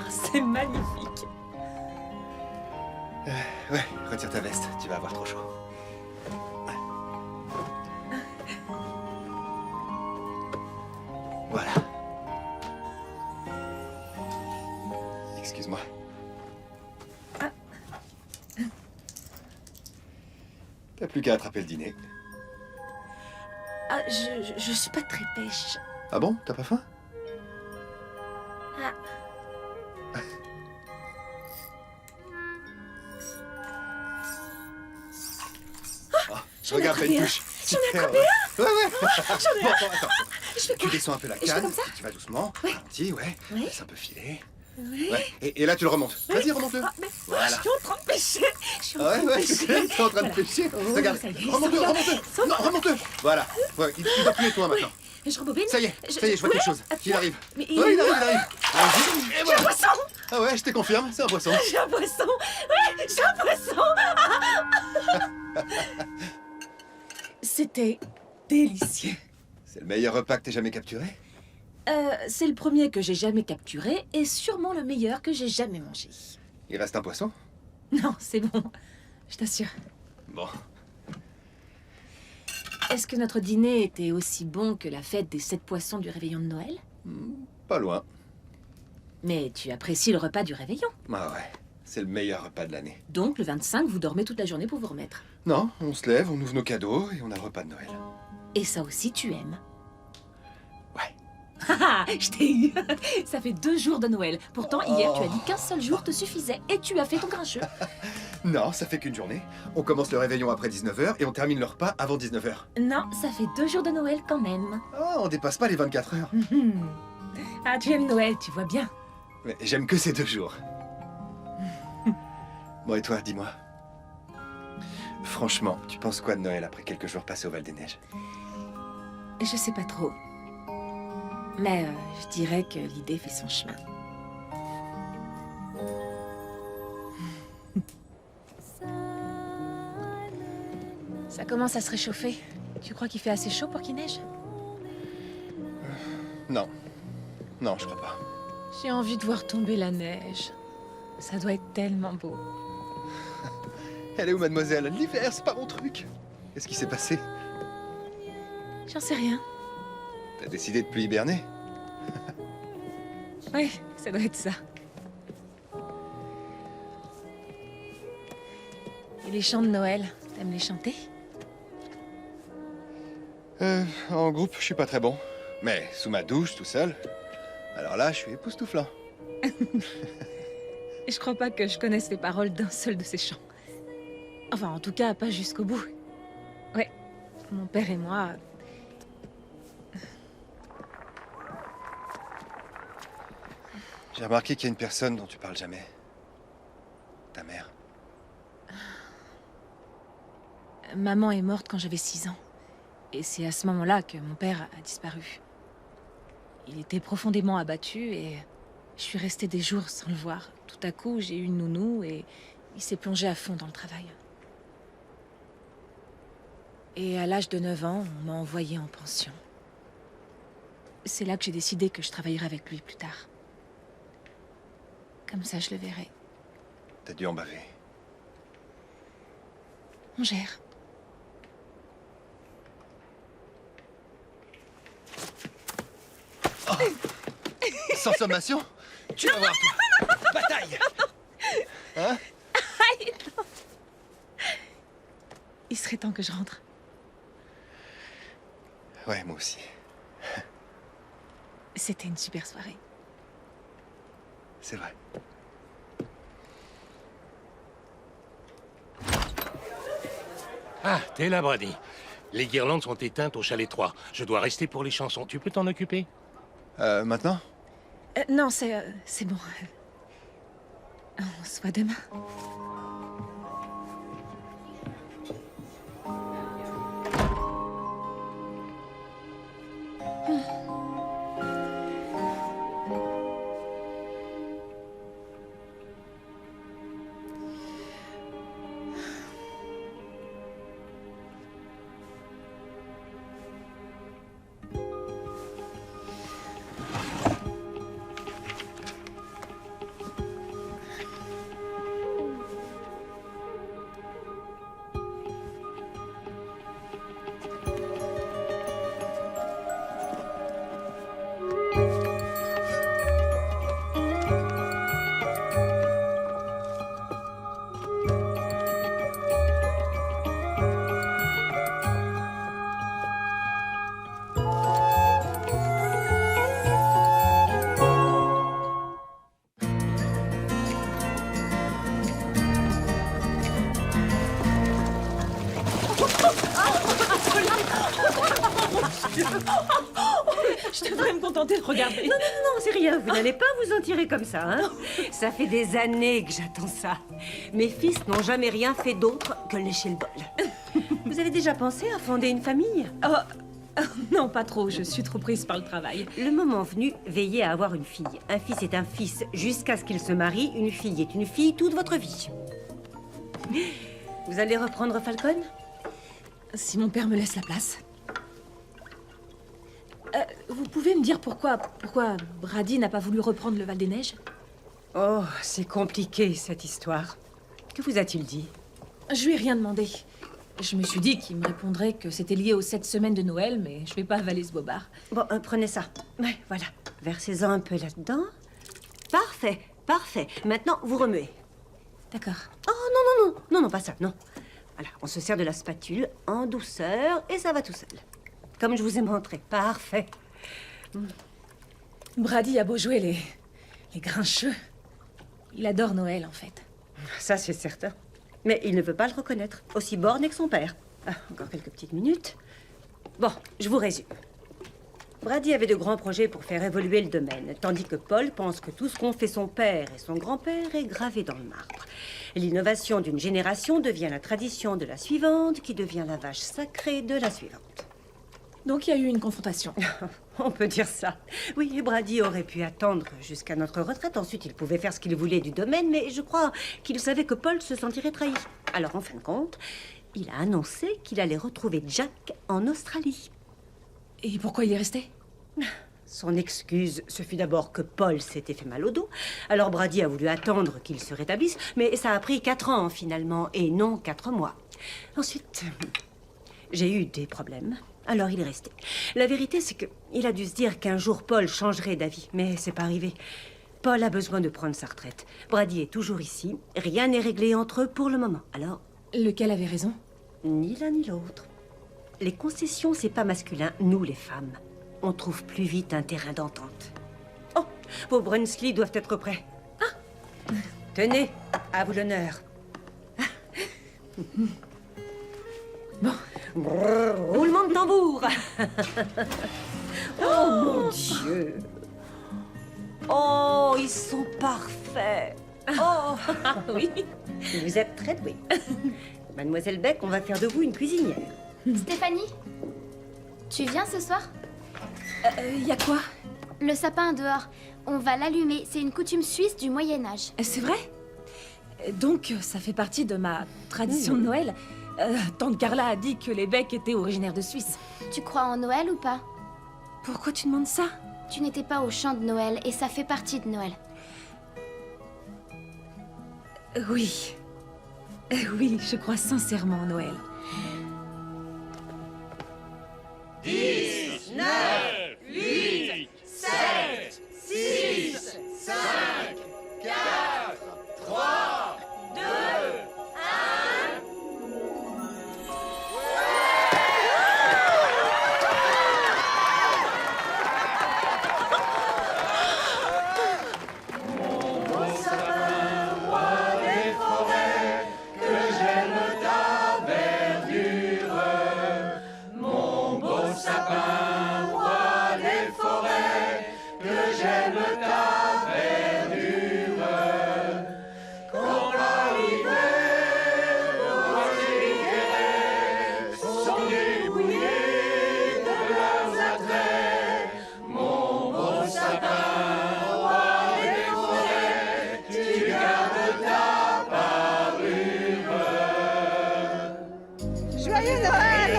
C'est magnifique. Ouais, retire ta veste, tu vas avoir trop chaud. Voilà. Excuse-moi. T'as plus qu'à attraper le dîner. Ah, je suis pas très pêche. Ah bon? T'as pas faim? Ah. Regarde, t'as une touche. J'en ai attrapé un. Ouais, ouais. J'en ai Bon, un. attends. Je fais Tu quoi? descends un peu la Je fais canne, comme ça? tu vas doucement, Ouais. ralenti, ouais. Ouais. Laisse un peu filer. Ouais. Ouais. Et là, tu le remontes. Vas-y, remonte-le. Ah, mais Voilà. je suis en train de pêcher. Je suis en Ah train ouais, de ouais, je pêcher. sais, t'es en train de Voilà. pêcher. Oh, Regarde, ça y est, remonte-le, ça remonte-le. Non, remonte-le. Voilà. Ouais, il doit plus être loin maintenant. Je rembobine. Ça y est, je vois quelque chose. Il arrive. Mais Ouais, il arrive. Vas-y. Et J'ai un voilà. poisson. Ah ouais, je te confirme, c'est un poisson. J'ai un poisson. Ouais, j'ai un poisson. C'était délicieux. C'est le meilleur repas que t'aies jamais capturé? C'est le premier que j'ai jamais capturé et sûrement le meilleur que j'ai jamais mangé. Il reste un poisson? Non, c'est bon. Je t'assure. Bon, Est-ce que notre dîner était aussi bon que la fête des 7 poissons du réveillon de Noël? Pas loin. Mais tu apprécies le repas du réveillon. Ah ouais, c'est le meilleur repas de l'année. Donc le 25, vous dormez toute la journée pour vous remettre. Non, on se lève, on ouvre nos cadeaux et on a le repas de Noël. Et ça aussi, tu aimes? Ouais. Haha, je t'ai eu. Ça fait 2 jours de Noël. Pourtant, hier, tu as dit qu'un seul jour te suffisait et tu as fait ton grincheux. Non, ça fait qu'une journée. On commence le réveillon après 19h et on termine le repas avant 19h. Non, ça fait 2 jours de Noël quand même. Ah, on dépasse pas les 24 heures. Ah, tu aimes Noël, tu vois bien. Mais j'aime que ces 2 jours. Bon, et toi, dis-moi. Franchement, tu penses quoi de Noël après quelques jours passés au Val-des-Neiges? Je sais pas trop. Mais je dirais que l'idée fait son chemin. Ça commence à se réchauffer. Tu crois qu'il fait assez chaud pour qu'il neige? Non. Non, je crois pas. J'ai envie de voir tomber la neige. Ça doit être tellement beau. Elle est où, mademoiselle? L'hiver, c'est pas mon truc. Qu'est-ce qui s'est passé? J'en sais rien. T'as décidé de plus hiberner? Ouais, ça doit être ça. Et les chants de Noël, t'aimes les chanter? En groupe, je suis pas très bon. Mais sous ma douche, tout seul, alors là, je suis époustouflant. Et je crois pas que je connaisse les paroles d'un seul de ces chants. Enfin, en tout cas, pas jusqu'au bout. Ouais, mon père et moi... J'ai remarqué qu'il y a une personne dont tu parles jamais. Ta mère. Maman est morte quand j'avais 6 ans. Et c'est à ce moment-là que mon père a disparu. Il était profondément abattu et je suis restée des jours sans le voir. Tout à coup, j'ai eu une nounou et il s'est plongé à fond dans le travail. Et à l'âge de 9 ans, on m'a envoyée en pension. C'est là que j'ai décidé que je travaillerais avec lui plus tard. Comme ça, je le verrai. T'as dû en baver. On gère. Oh. Sans sommation? Tu vas voir, toi. Bataille! Hein? Aïe, non. Il serait temps que je rentre. Ouais, moi aussi. C'était une super soirée. C'est vrai. Ah, t'es là, Brady. Les guirlandes sont éteintes au chalet 3. Je dois rester pour les chansons. Tu peux t'en occuper? Maintenant? Non, c'est bon. On se voit demain. Je devrais me contenter de regarder. Non, non, non, c'est rien. Vous n'allez pas vous en tirer comme ça, hein? Ça fait des années que j'attends ça. Mes fils n'ont jamais rien fait d'autre que lécher le bol. Vous avez déjà pensé à fonder une famille? Non, pas trop. Je suis trop prise par le travail. Le moment venu, veillez à avoir une fille. Un fils est un fils jusqu'à ce qu'il se marie. Une fille est une fille toute votre vie. Vous allez reprendre Falcon? Si mon père me laisse la place. Vous pouvez me dire pourquoi Brady n'a pas voulu reprendre le Val-des-Neiges? Oh, c'est compliqué, cette histoire. Que vous a-t-il dit? Je lui ai rien demandé. Je me suis dit qu'il me répondrait que c'était lié aux 7 semaines de Noël, mais je vais pas avaler ce bobard. Bon, prenez ça. Ouais, voilà. Versez-en un peu là-dedans. Parfait, parfait. Maintenant, vous remuez. D'accord. Oh, non, non, non. Non, non, pas ça, non. Voilà, on se sert de la spatule en douceur et ça va tout seul. Comme je vous ai montré. Parfait. Brady a beau jouer les grincheux. Il adore Noël, en fait. Ça, c'est certain. Mais il ne veut pas le reconnaître. Aussi borné que son père. Ah, encore quelques petites minutes. Bon, je vous résume. Brady avait de grands projets pour faire évoluer le domaine, tandis que Paul pense que tout ce qu'ont fait son père et son grand-père est gravé dans le marbre. L'innovation d'une génération devient la tradition de la suivante, qui devient la vache sacrée de la suivante. Donc il y a eu une confrontation. On peut dire ça. Oui, et Brady aurait pu attendre jusqu'à notre retraite. Ensuite, il pouvait faire ce qu'il voulait du domaine, mais je crois qu'il savait que Paul se sentirait trahi. Alors, en fin de compte, il a annoncé qu'il allait retrouver Jack en Australie. Et pourquoi il est resté? Son excuse, ce fut d'abord que Paul s'était fait mal au dos. Alors Brady a voulu attendre qu'il se rétablisse, mais ça a pris 4 ans finalement, et non 4 mois. Ensuite, j'ai eu des problèmes. Alors il est resté. La vérité, c'est qu'il a dû se dire qu'un jour Paul changerait d'avis, mais c'est pas arrivé. Paul a besoin de prendre sa retraite. Brady est toujours ici. Rien n'est réglé entre eux pour le moment. Alors... Lequel avait raison? Ni l'un ni l'autre. Les concessions, c'est pas masculin. Nous, les femmes, on trouve plus vite un terrain d'entente. Oh, vos Brunsley doivent être prêts. Ah. Tenez, à vous l'honneur. Bon. Brrr, roulement de tambour. Oh mon Dieu. Oh, ils sont parfaits. Oh, oui. Vous êtes très douée. Mademoiselle Beck, on va faire de vous une cuisinière. Stéphanie, tu viens ce soir? Y a quoi? Le sapin dehors. On va l'allumer. C'est une coutume suisse du Moyen-Âge. C'est vrai? Donc, ça fait partie de ma tradition de Noël. Tante Carla a dit que les Beck étaient originaires de Suisse. Tu crois en Noël ou pas? Pourquoi tu demandes ça? Tu n'étais pas au chant de Noël et ça fait partie de Noël. Oui. Oui, je crois sincèrement en Noël. 10, 9, 8, 7, 6, 5, 4, 3, 2, 1... Joyeux Noël!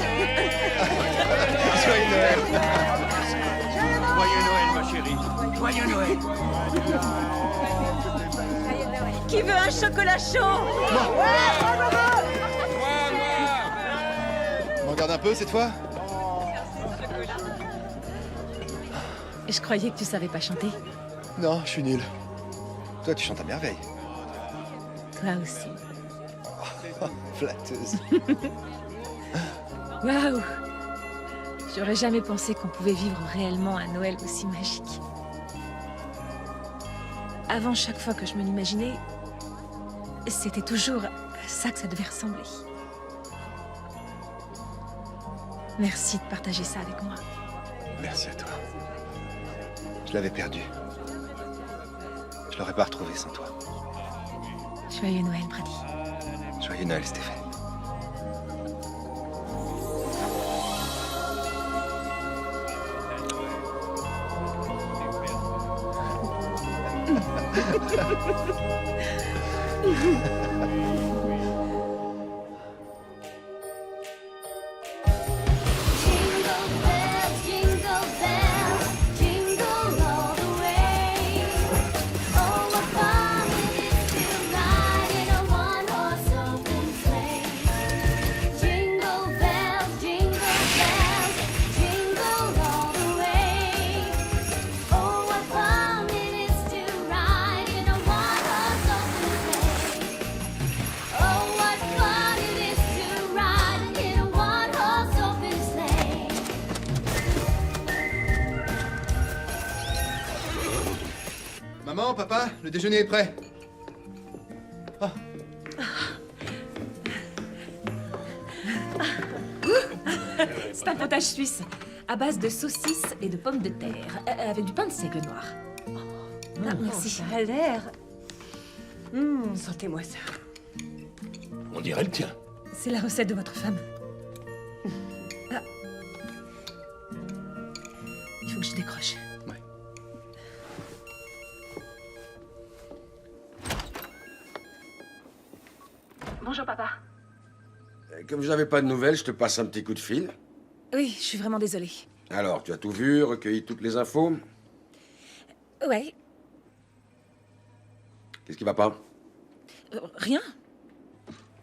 Joyeux Noël. Joyeux Noël, ma chérie. Joyeux Noël. Qui veut un chocolat chaud? On regarde un peu cette fois? Je croyais que tu savais pas chanter. Non, je suis nul. Toi, tu chantes à merveille. Toi aussi. Flatteuse. Waouh! J'aurais jamais pensé qu'on pouvait vivre réellement un Noël aussi magique. Avant, chaque fois que je me l'imaginais, c'était toujours à ça que ça devait ressembler. Merci de partager ça avec moi. Merci à toi. Je l'avais perdu. Je l'aurais pas retrouvé sans toi. Joyeux Noël, Brady. Joyeux Noël, Stéphanie. Jingle Maman, papa, le déjeuner est prêt. Ah. C'est un potage suisse, à base de saucisses et de pommes de terre, avec du pain de seigle noir. Ah, merci. Ça a l'air... sentez-moi ça. On dirait le tien. C'est la recette de votre femme. Ah. Il faut que je décroche. Ouais. Bonjour, papa. Comme je n'avais pas de nouvelles, je te passe un petit coup de fil. Oui, je suis vraiment désolée. Alors, tu as tout vu, recueilli toutes les infos? Ouais, Qu'est-ce qui va pas? rien.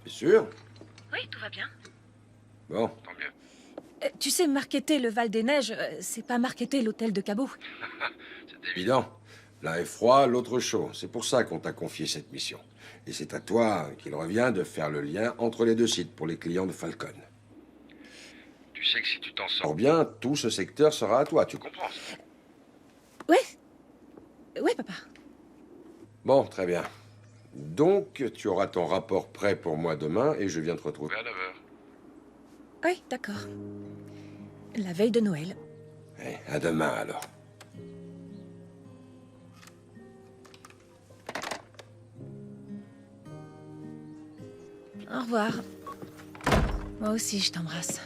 T'es sûr? Oui, tout va bien. Bon, tant mieux. Tu sais, marketer le Val des Neiges, c'est pas marketer l'hôtel de Cabot. C'est évident. L'un est froid, l'autre chaud. C'est pour ça qu'on t'a confié cette mission. Et c'est à toi qu'il revient de faire le lien entre les deux sites pour les clients de Falcon. Tu sais que si tu t'en sors bien, tout ce secteur sera à toi, tu comprends? Ouais, papa. Bon, très bien. Donc, tu auras ton rapport prêt pour moi demain et je viens te retrouver à 9h. Oui, d'accord. La veille de Noël. À demain alors. Au revoir. Moi aussi, je t'embrasse.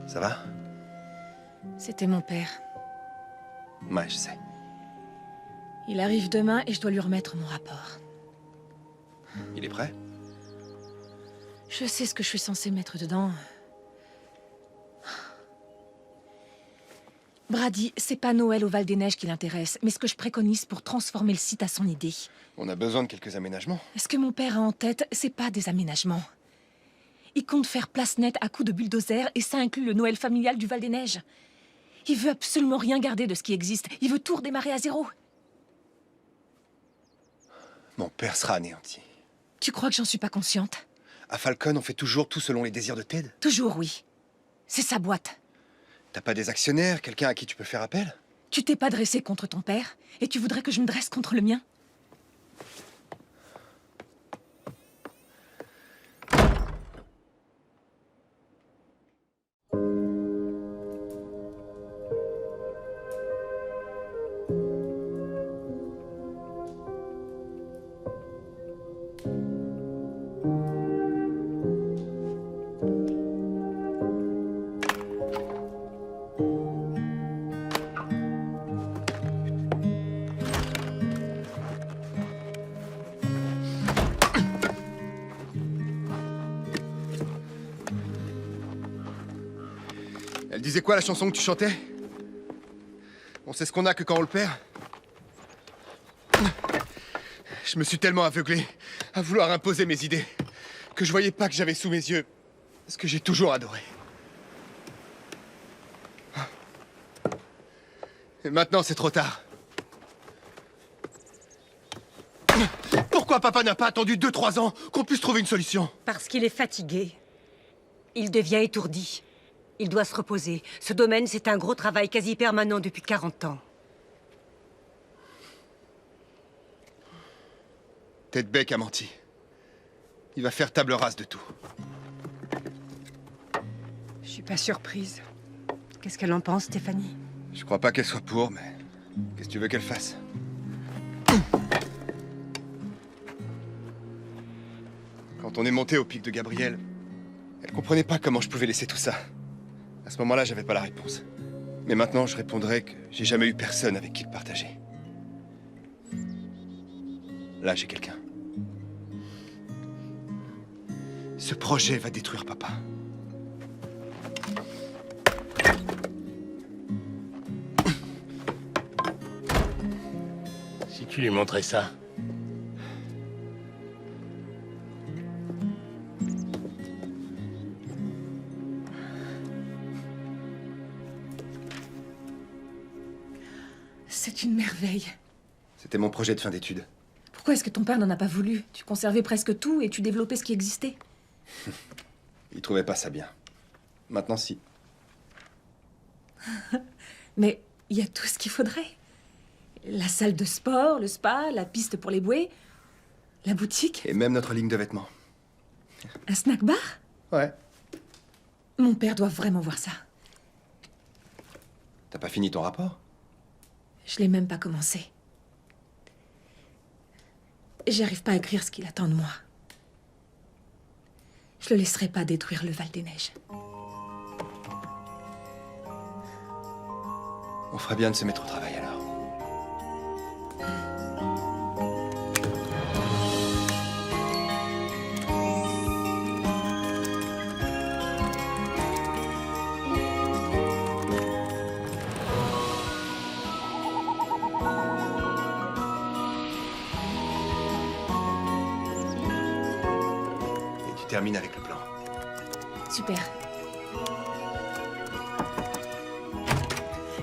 Ça va? C'était mon père. Ouais, je sais. Il arrive demain et je dois lui remettre mon rapport. Il est prêt? Je sais ce que je suis censée mettre dedans. Brady, c'est pas Noël au Val des Neiges qui l'intéresse, mais ce que je préconise pour transformer le site à son idée. On a besoin de quelques aménagements. Ce que mon père a en tête, c'est pas des aménagements. Il compte faire place nette à coups de bulldozer et ça inclut le Noël familial du Val des Neiges. Il veut absolument rien garder de ce qui existe. Il veut tout redémarrer à zéro. Mon père sera anéanti. Tu crois que j'en suis pas consciente? À Falcon, on fait toujours tout selon les désirs de Ted? Toujours oui. C'est sa boîte. T'as pas des actionnaires, quelqu'un à qui tu peux faire appel? Tu t'es pas dressé contre ton père et tu voudrais que je me dresse contre le mien? Elle disait quoi la chanson que tu chantais? On sait ce qu'on a que quand on le perd. Je me suis tellement aveuglé à vouloir imposer mes idées que je voyais pas que j'avais sous mes yeux ce que j'ai toujours adoré. Et maintenant, c'est trop tard. Pourquoi papa n'a pas attendu 2-3 ans qu'on puisse trouver une solution? Parce qu'il est fatigué. Il devient étourdi. Il doit se reposer. Ce domaine, c'est un gros travail quasi permanent depuis 40 ans. Ted Beck a menti. Il va faire table rase de tout. Je suis pas surprise. Qu'est-ce qu'elle en pense, Stéphanie? Je crois pas qu'elle soit pour, mais qu'est-ce que tu veux qu'elle fasse? Quand on est monté au pic de Gabriel, elle comprenait pas comment je pouvais laisser tout ça. À ce moment-là, j'avais pas la réponse. Mais maintenant, je répondrais que j'ai jamais eu personne avec qui le partager. Là, j'ai quelqu'un. Ce projet va détruire papa. Si tu lui montrais ça. C'est une merveille. C'était mon projet de fin d'études. Pourquoi est-ce que ton père n'en a pas voulu? Tu conservais presque tout et tu développais ce qui existait. Il trouvait pas ça bien. Maintenant, si. Mais il y a tout ce qu'il faudrait. La salle de sport, le spa, la piste pour les bouées, la boutique, Et même notre ligne de vêtements. un snack bar. Ouais. Mon père doit vraiment voir ça. T'as pas fini ton rapport? Je l'ai même pas commencé. J'arrive pas à écrire ce qu'il attend de moi. Je le laisserai pas détruire le Val des Neiges. On ferait bien de se mettre au travail alors. Et tu termines avec le plan. Super.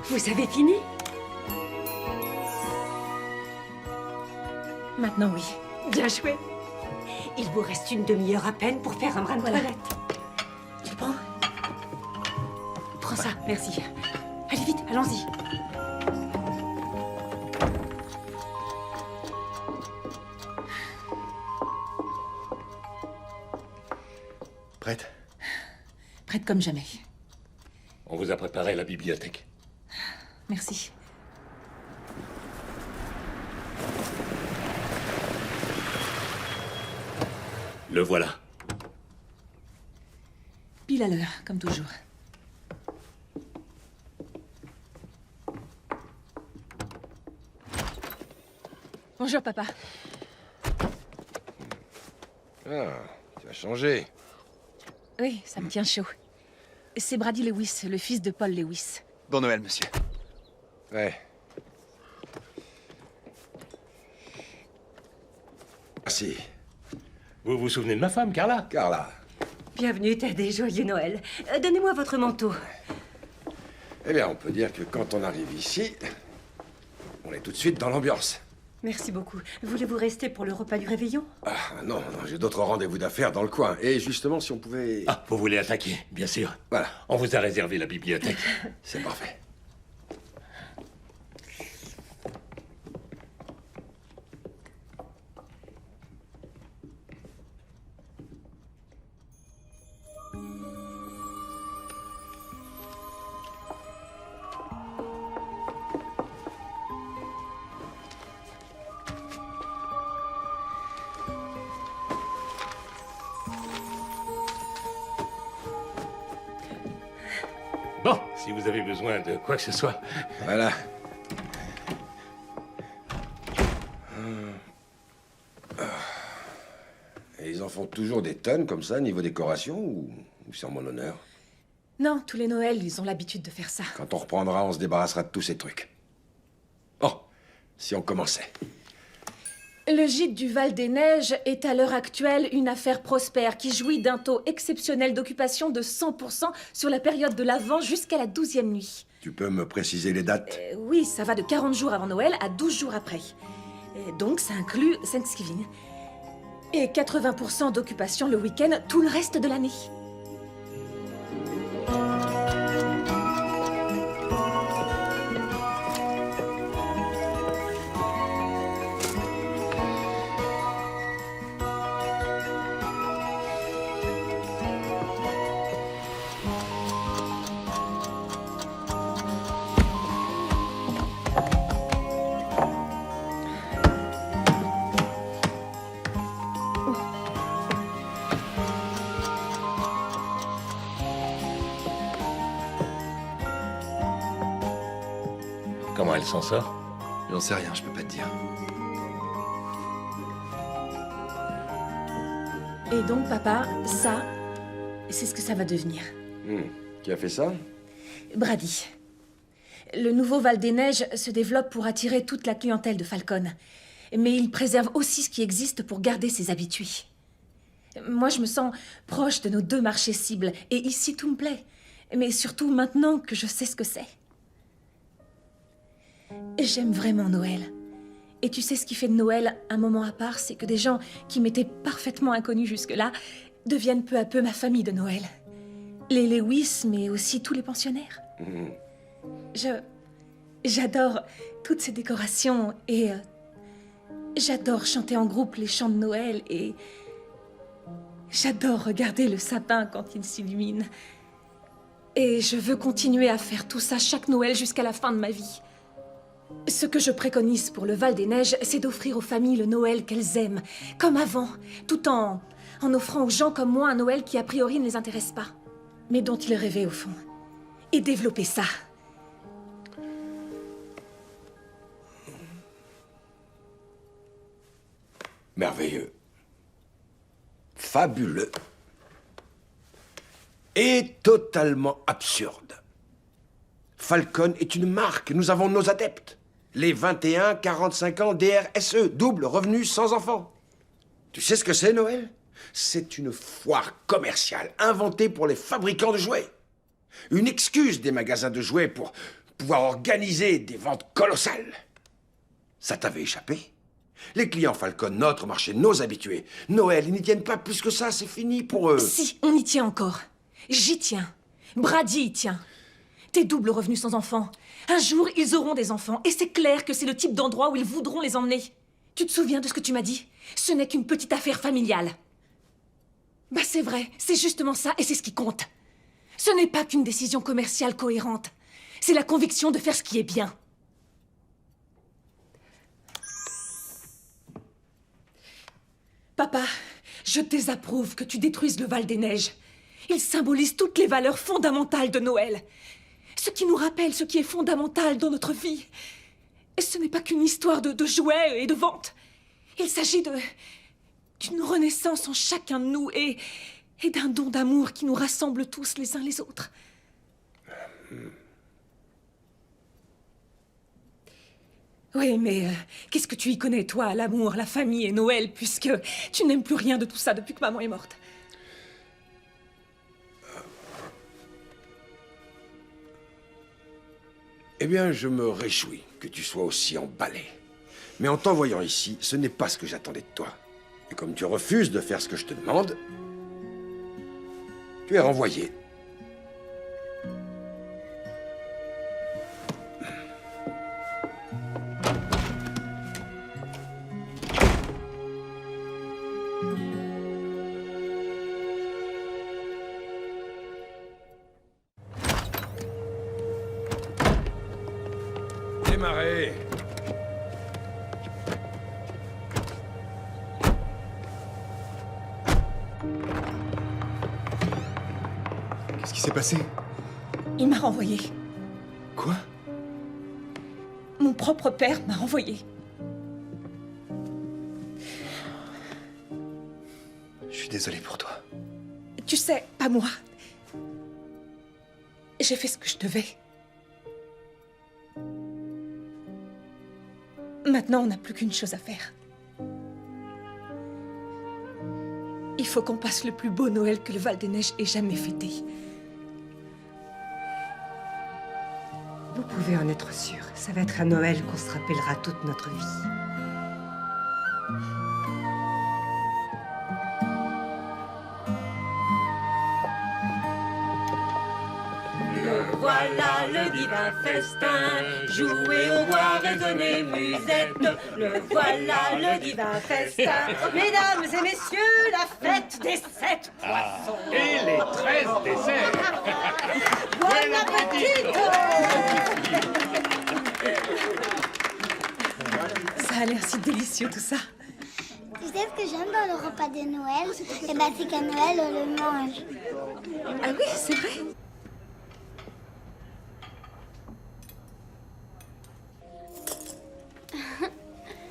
Vous avez fini? Maintenant, oui. Bien joué. Il vous reste une demi-heure à peine pour faire un brin de Voilà. toilette. Tu le prends? Prends ça, merci. Allez vite, allons-y. Prête? Prête comme jamais. On vous a préparé la bibliothèque. Merci. Le voilà. Pile à l'heure, comme toujours. Bonjour, papa. Ah, tu as changé. Oui, ça me tient chaud. C'est Brady Lewis, le fils de Paul Lewis. Bon Noël, monsieur. Ouais. Merci. Vous vous souvenez de ma femme, Carla? Carla. Bienvenue, Ted, et joyeux Noël. Donnez-moi votre manteau. Eh bien, on peut dire que quand on arrive ici, on est tout de suite dans l'ambiance. Merci beaucoup. Voulez-vous rester pour le repas du réveillon? Ah, non, non, j'ai d'autres rendez-vous d'affaires dans le coin. Et justement, si on pouvait... Ah, vous voulez attaquer, bien sûr. Voilà, On vous a réservé la bibliothèque. c'est parfait. Bon, si vous avez besoin de quoi que ce soit. Voilà. Et ils en font toujours des tonnes comme ça, niveau décoration, ou c'est en mon honneur? Non, tous les Noëls, ils ont l'habitude de faire ça. Quand on reprendra, on se débarrassera de tous ces trucs. Bon, si on commençait. Le gîte du Val des Neiges est à l'heure actuelle une affaire prospère qui jouit d'un taux exceptionnel d'occupation de 100% sur la période de l'Avent jusqu'à la 12e nuit. Tu peux me préciser les dates? Oui, ça va de 40 jours avant Noël à 12 jours après. Et donc, ça inclut Thanksgiving. Et 80% d'occupation le week-end tout le reste de l'année. Comment elle s'en sort? J'en sais rien, je peux pas te dire. Et donc, papa, ça, c'est ce que ça va devenir. Qui a fait ça? Brady. Le nouveau Val des Neiges se développe pour attirer toute la clientèle de Falcon. Mais il préserve aussi ce qui existe pour garder ses habitués. Moi, je me sens proche de nos deux marchés cibles. Et ici, tout me plaît. Mais surtout maintenant que je sais ce que c'est. J'aime vraiment Noël. Et tu sais ce qui fait de Noël un moment à part, c'est que des gens qui m'étaient parfaitement inconnus jusque-là deviennent peu à peu ma famille de Noël. les Lewis, mais aussi tous les pensionnaires. J'adore toutes ces décorations et j'adore chanter en groupe les chants de Noël et j'adore regarder le sapin quand il s'illumine. Et je veux continuer à faire tout ça chaque Noël jusqu'à la fin de ma vie. Ce que je préconise pour le Val des Neiges, c'est d'offrir aux familles le Noël qu'elles aiment, comme avant, tout en offrant aux gens comme moi un Noël qui a priori ne les intéresse pas, mais dont ils rêvaient au fond. Et développer ça. Merveilleux. Fabuleux. Et totalement absurde. Falcon est une marque, nous avons nos adeptes. Les 21-45 ans DRSE, double revenu sans enfant. Tu sais ce que c'est, Noël? C'est une foire commerciale inventée pour les fabricants de jouets. Une excuse des magasins de jouets pour pouvoir organiser des ventes colossales. Ça t'avait échappé? Les clients Falcon, notre marché, nos habitués. Noël, ils n'y tiennent pas plus que ça, c'est fini pour eux. Si, on y tient encore. J'y tiens. Brady y tient. Tes doubles revenus sans enfants. Un jour, ils auront des enfants. Et c'est clair que c'est le type d'endroit où ils voudront les emmener. Tu te souviens de ce que tu m'as dit? Ce n'est qu'une petite affaire familiale. Bah c'est vrai, c'est justement ça et c'est ce qui compte. Ce n'est pas qu'une décision commerciale cohérente. C'est la conviction de faire ce qui est bien. Papa, je désapprouve que tu détruises le Val des Neiges. Il symbolise toutes les valeurs fondamentales de Noël. Ce qui nous rappelle ce qui est fondamental dans notre vie. Et ce n'est pas qu'une histoire de jouets et de ventes. Il s'agit d'une renaissance en chacun de nous et d'un don d'amour qui nous rassemble tous les uns les autres. Oui, mais qu'est-ce que tu y connais, toi, l'amour, la famille et Noël, puisque tu n'aimes plus rien de tout ça depuis que maman est morte? Eh bien, je me réjouis que tu sois aussi emballé. Mais en t'envoyant ici, ce n'est pas ce que j'attendais de toi. Et comme tu refuses de faire ce que je te demande, tu es renvoyé. Démarrez. Qu'est-ce qui s'est passé? Il m'a renvoyé. Quoi? Mon propre père m'a renvoyé. Je suis désolé pour toi. Tu sais, pas moi. J'ai fait ce que je devais. Maintenant, on n'a plus qu'une chose à faire. Il faut qu'on passe le plus beau Noël que le Val des Neiges ait jamais fêté. Vous pouvez en être sûr, ça va être un Noël qu'on se rappellera toute notre vie. Voilà le divin festin, jouez au doigt, résonnez musette. Le voilà le divin festin, mesdames et messieurs, la fête des 7 poissons. Et les 13 desserts. Bon appétit. Ça a l'air si délicieux tout ça. Tu sais ce que j'aime dans le repas de Noël? Eh ben, c'est qu'à Noël, on le mange. Ah oui, c'est vrai.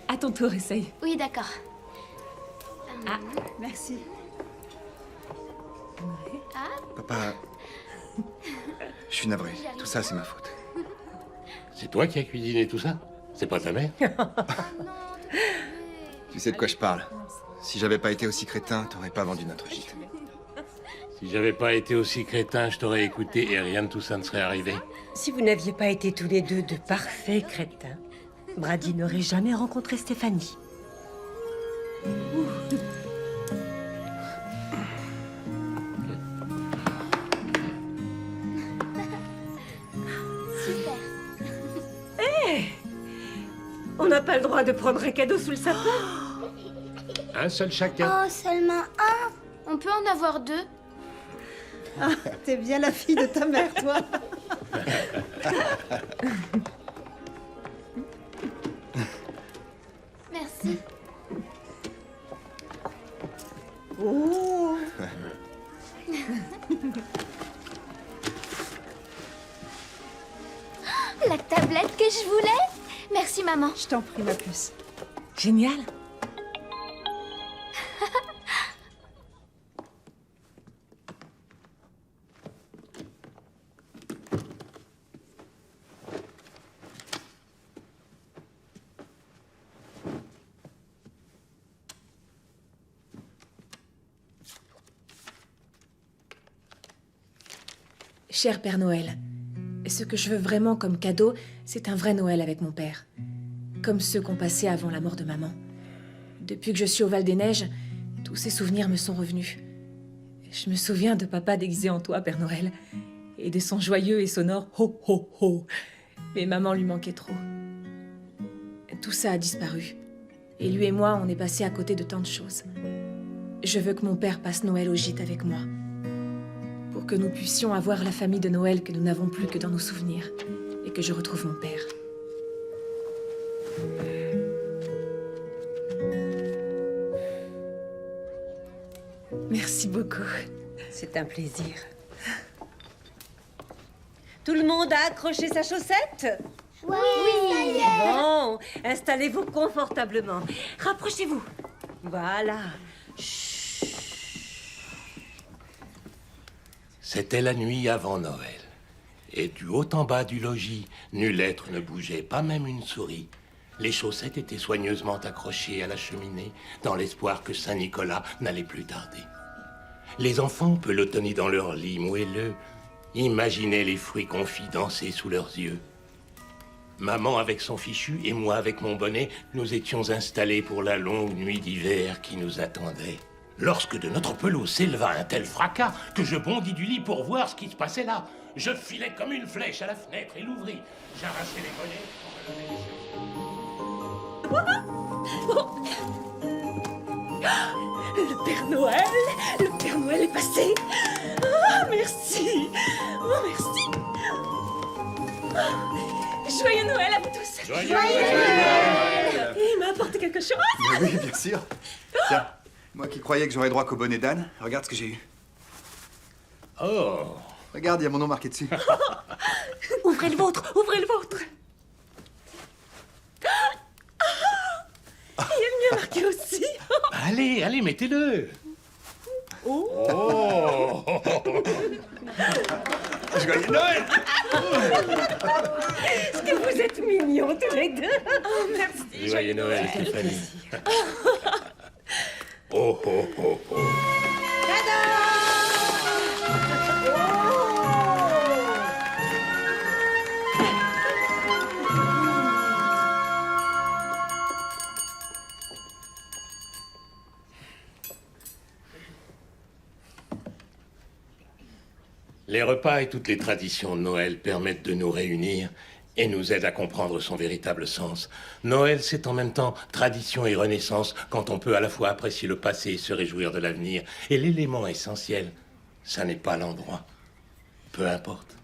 À ton tour, essaye. Oui, d'accord. Ah, merci. Papa, je suis navré. Tout ça, c'est ma faute. C'est toi qui as cuisiné tout ça? C'est pas ta mère? Tu sais de quoi je parle. Si j'avais pas été aussi crétin, t'aurais pas vendu notre gîte. Si j'avais pas été aussi crétin, je t'aurais écouté et rien de tout ça ne serait arrivé. Si vous n'aviez pas été tous les deux de parfaits crétins, Brady n'aurait jamais rencontré Stéphanie. pas le droit de prendre un cadeau sous le sapin? Un seul chacun. Oh, seulement un. On peut en avoir 2. Ah, t'es bien la fille de ta mère, toi. Merci. Oh. La tablette que je voulais. Merci, maman. Je t'en prie, ma puce. Génial. Cher Père Noël, ce que je veux vraiment comme cadeau, c'est un vrai Noël avec mon père. Comme ceux qu'on passait avant la mort de maman. Depuis que je suis au Val des Neiges, tous ces souvenirs me sont revenus. Je me souviens de papa déguisé en toi, Père Noël, et de son joyeux et sonore « ho ho ho ». Mais maman lui manquait trop. Tout ça a disparu. Et lui et moi, on est passés à côté de tant de choses. Je veux que mon père passe Noël au gîte avec moi. Pour que nous puissions avoir la famille de Noël que nous n'avons plus que dans nos souvenirs. Et que je retrouve mon père. Merci beaucoup. C'est un plaisir. Tout le monde a accroché sa chaussette? Oui, ça y est. Bon, installez-vous confortablement. Rapprochez-vous. Voilà. C'était la nuit avant Noël. Et du haut en bas du logis, nul être ne bougeait, pas même une souris. Les chaussettes étaient soigneusement accrochées à la cheminée, dans l'espoir que Saint-Nicolas n'allait plus tarder. Les enfants, pelotonnés dans leur lit moelleux, imaginaient les fruits confits danser sous leurs yeux. Maman avec son fichu et moi avec mon bonnet, nous étions installés pour la longue nuit d'hiver qui nous attendait. Lorsque de notre pelouse s'éleva un tel fracas que je bondis du lit pour voir ce qui se passait là. Je filai comme une flèche à la fenêtre et l'ouvris. J'arrachai les bonnets pour Le Père Noël! Le Père Noël est passé! Ah, merci! Oh, merci! Joyeux Noël à vous tous! Joyeux Noël! Il m'a apporté quelque chose! Mais oui, bien sûr. Tiens, moi qui croyais que j'aurais droit qu'au bonnet d'âne, regarde ce que j'ai eu. Oh! Regarde, il y a mon nom marqué dessus. Ouvrez le vôtre! Ouvrez le vôtre! Il y a le mien marqué aussi! Allez, allez, mettez-le! Oh! Oh! Joyeux Noël! Est-ce que vous êtes mignons tous les deux? Oh, merci! Joyeux Noël, Stéphanie! Oh, oh, oh, oh! Les repas et toutes les traditions de Noël permettent de nous réunir et nous aident à comprendre son véritable sens. Noël, c'est en même temps tradition et renaissance quand on peut à la fois apprécier le passé et se réjouir de l'avenir. Et l'élément essentiel, ça n'est pas l'endroit. Peu importe.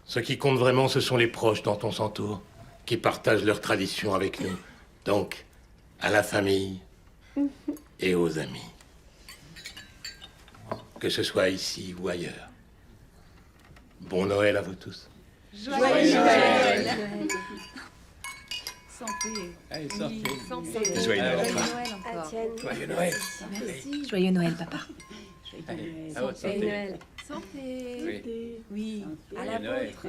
Ce qui compte vraiment, ce sont les proches dont on s'entoure, qui partagent leurs traditions avec nous. Donc, à la famille et aux amis. Que ce soit ici ou ailleurs. Bon Noël à vous tous. Joyeux Noël. Santé. Allez, Oui, santé. santé. Joyeux Noël. Joyeux Noël. Merci. Joyeux Noël, papa. Allez, à votre santé. Santé. Oui. À la vôtre.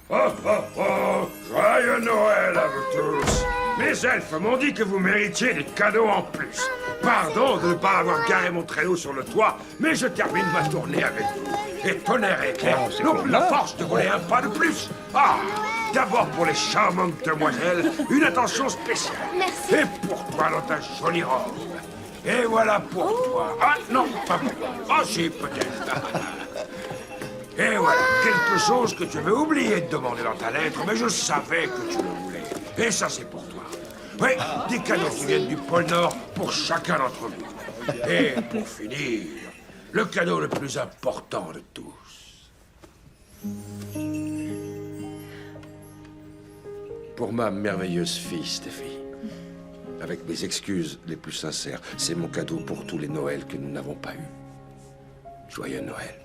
Oh, oh, oh! Joyeux Noël à vous tous! Mes elfes m'ont dit que vous méritiez des cadeaux en plus. Pardon de ne pas avoir garé mon traîneau sur le toit, mais je termine ma tournée avec vous. Et tonnerre et éclair, n'ont plus la force de voler un pas de plus. Ah! D'abord pour les charmantes demoiselles, une attention spéciale. Merci. Et pour toi dans ta jolie robe. Et voilà pour toi. Ah non, pas pour toi. Ah si, peut-être. Et voilà, quelque chose que tu avais oublié de demander dans ta lettre, mais je savais que tu le voulais. Et ça, c'est pour toi. Oui, des cadeaux qui viennent du pôle Nord pour chacun d'entre vous. Et pour finir, le cadeau le plus important de tous. Pour ma merveilleuse fille, Stéphie. Avec mes excuses les plus sincères, c'est mon cadeau pour tous les Noëls que nous n'avons pas eus. Joyeux Noël.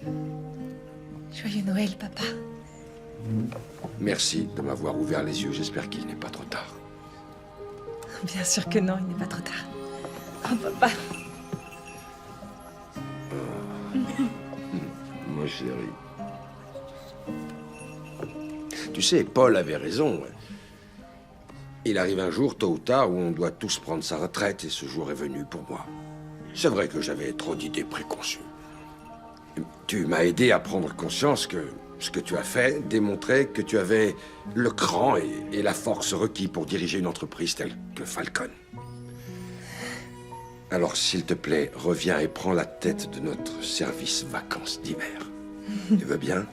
Joyeux Noël, papa. Merci de m'avoir ouvert les yeux. J'espère qu'il n'est pas trop tard. Bien sûr que non, il n'est pas trop tard. Oh, papa. Mon chéri. Tu sais, Paul avait raison. Il arrive un jour, tôt ou tard, où on doit tous prendre sa retraite, et ce jour est venu pour moi. C'est vrai que j'avais trop d'idées préconçues. Tu m'as aidé à prendre conscience que ce que tu as fait démontrait que tu avais le cran et la force requis pour diriger une entreprise telle que Falcon. Alors, s'il te plaît, reviens et prends la tête de notre service vacances d'hiver. Tu veux bien?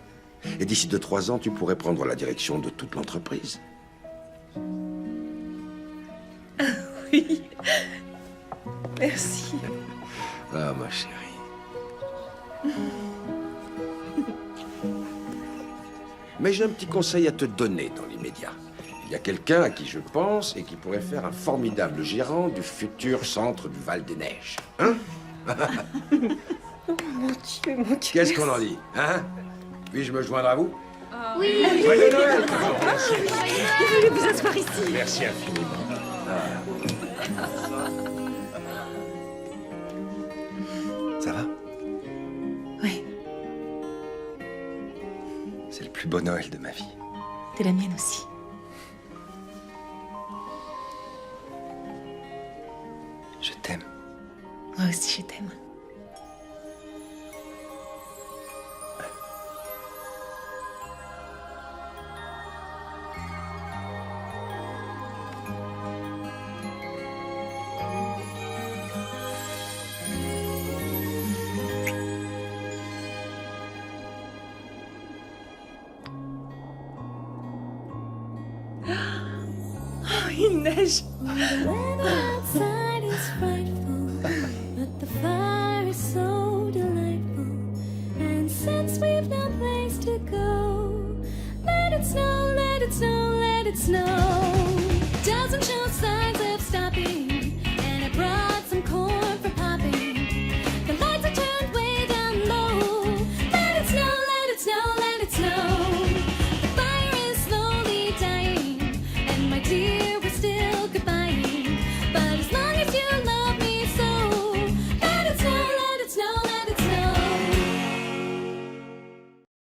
Et d'ici 2-3 ans, tu pourrais prendre la direction de toute l'entreprise. Oui. Merci. Ah, ma chérie. Mais j'ai un petit conseil à te donner dans l'immédiat. Il y a quelqu'un à qui je pense et qui pourrait faire un formidable gérant du futur centre du Val-des-Neiges. Hein? Mon Dieu, mon Dieu. Qu'est-ce qu'on en dit? Hein? Puis-je me joindre à vous? Oui. Joyeux Noël! Merci. Veuillez vous asseoir ici. Merci infiniment. Ça va? Oui, C'est le plus beau Noël de ma vie. t'es la mienne aussi. Je t'aime. Moi aussi, je t'aime. Oh, il neige. Outside is frightful, but the fire is so delightful. And since we've no place to go, let it snow, let it snow, let it snow.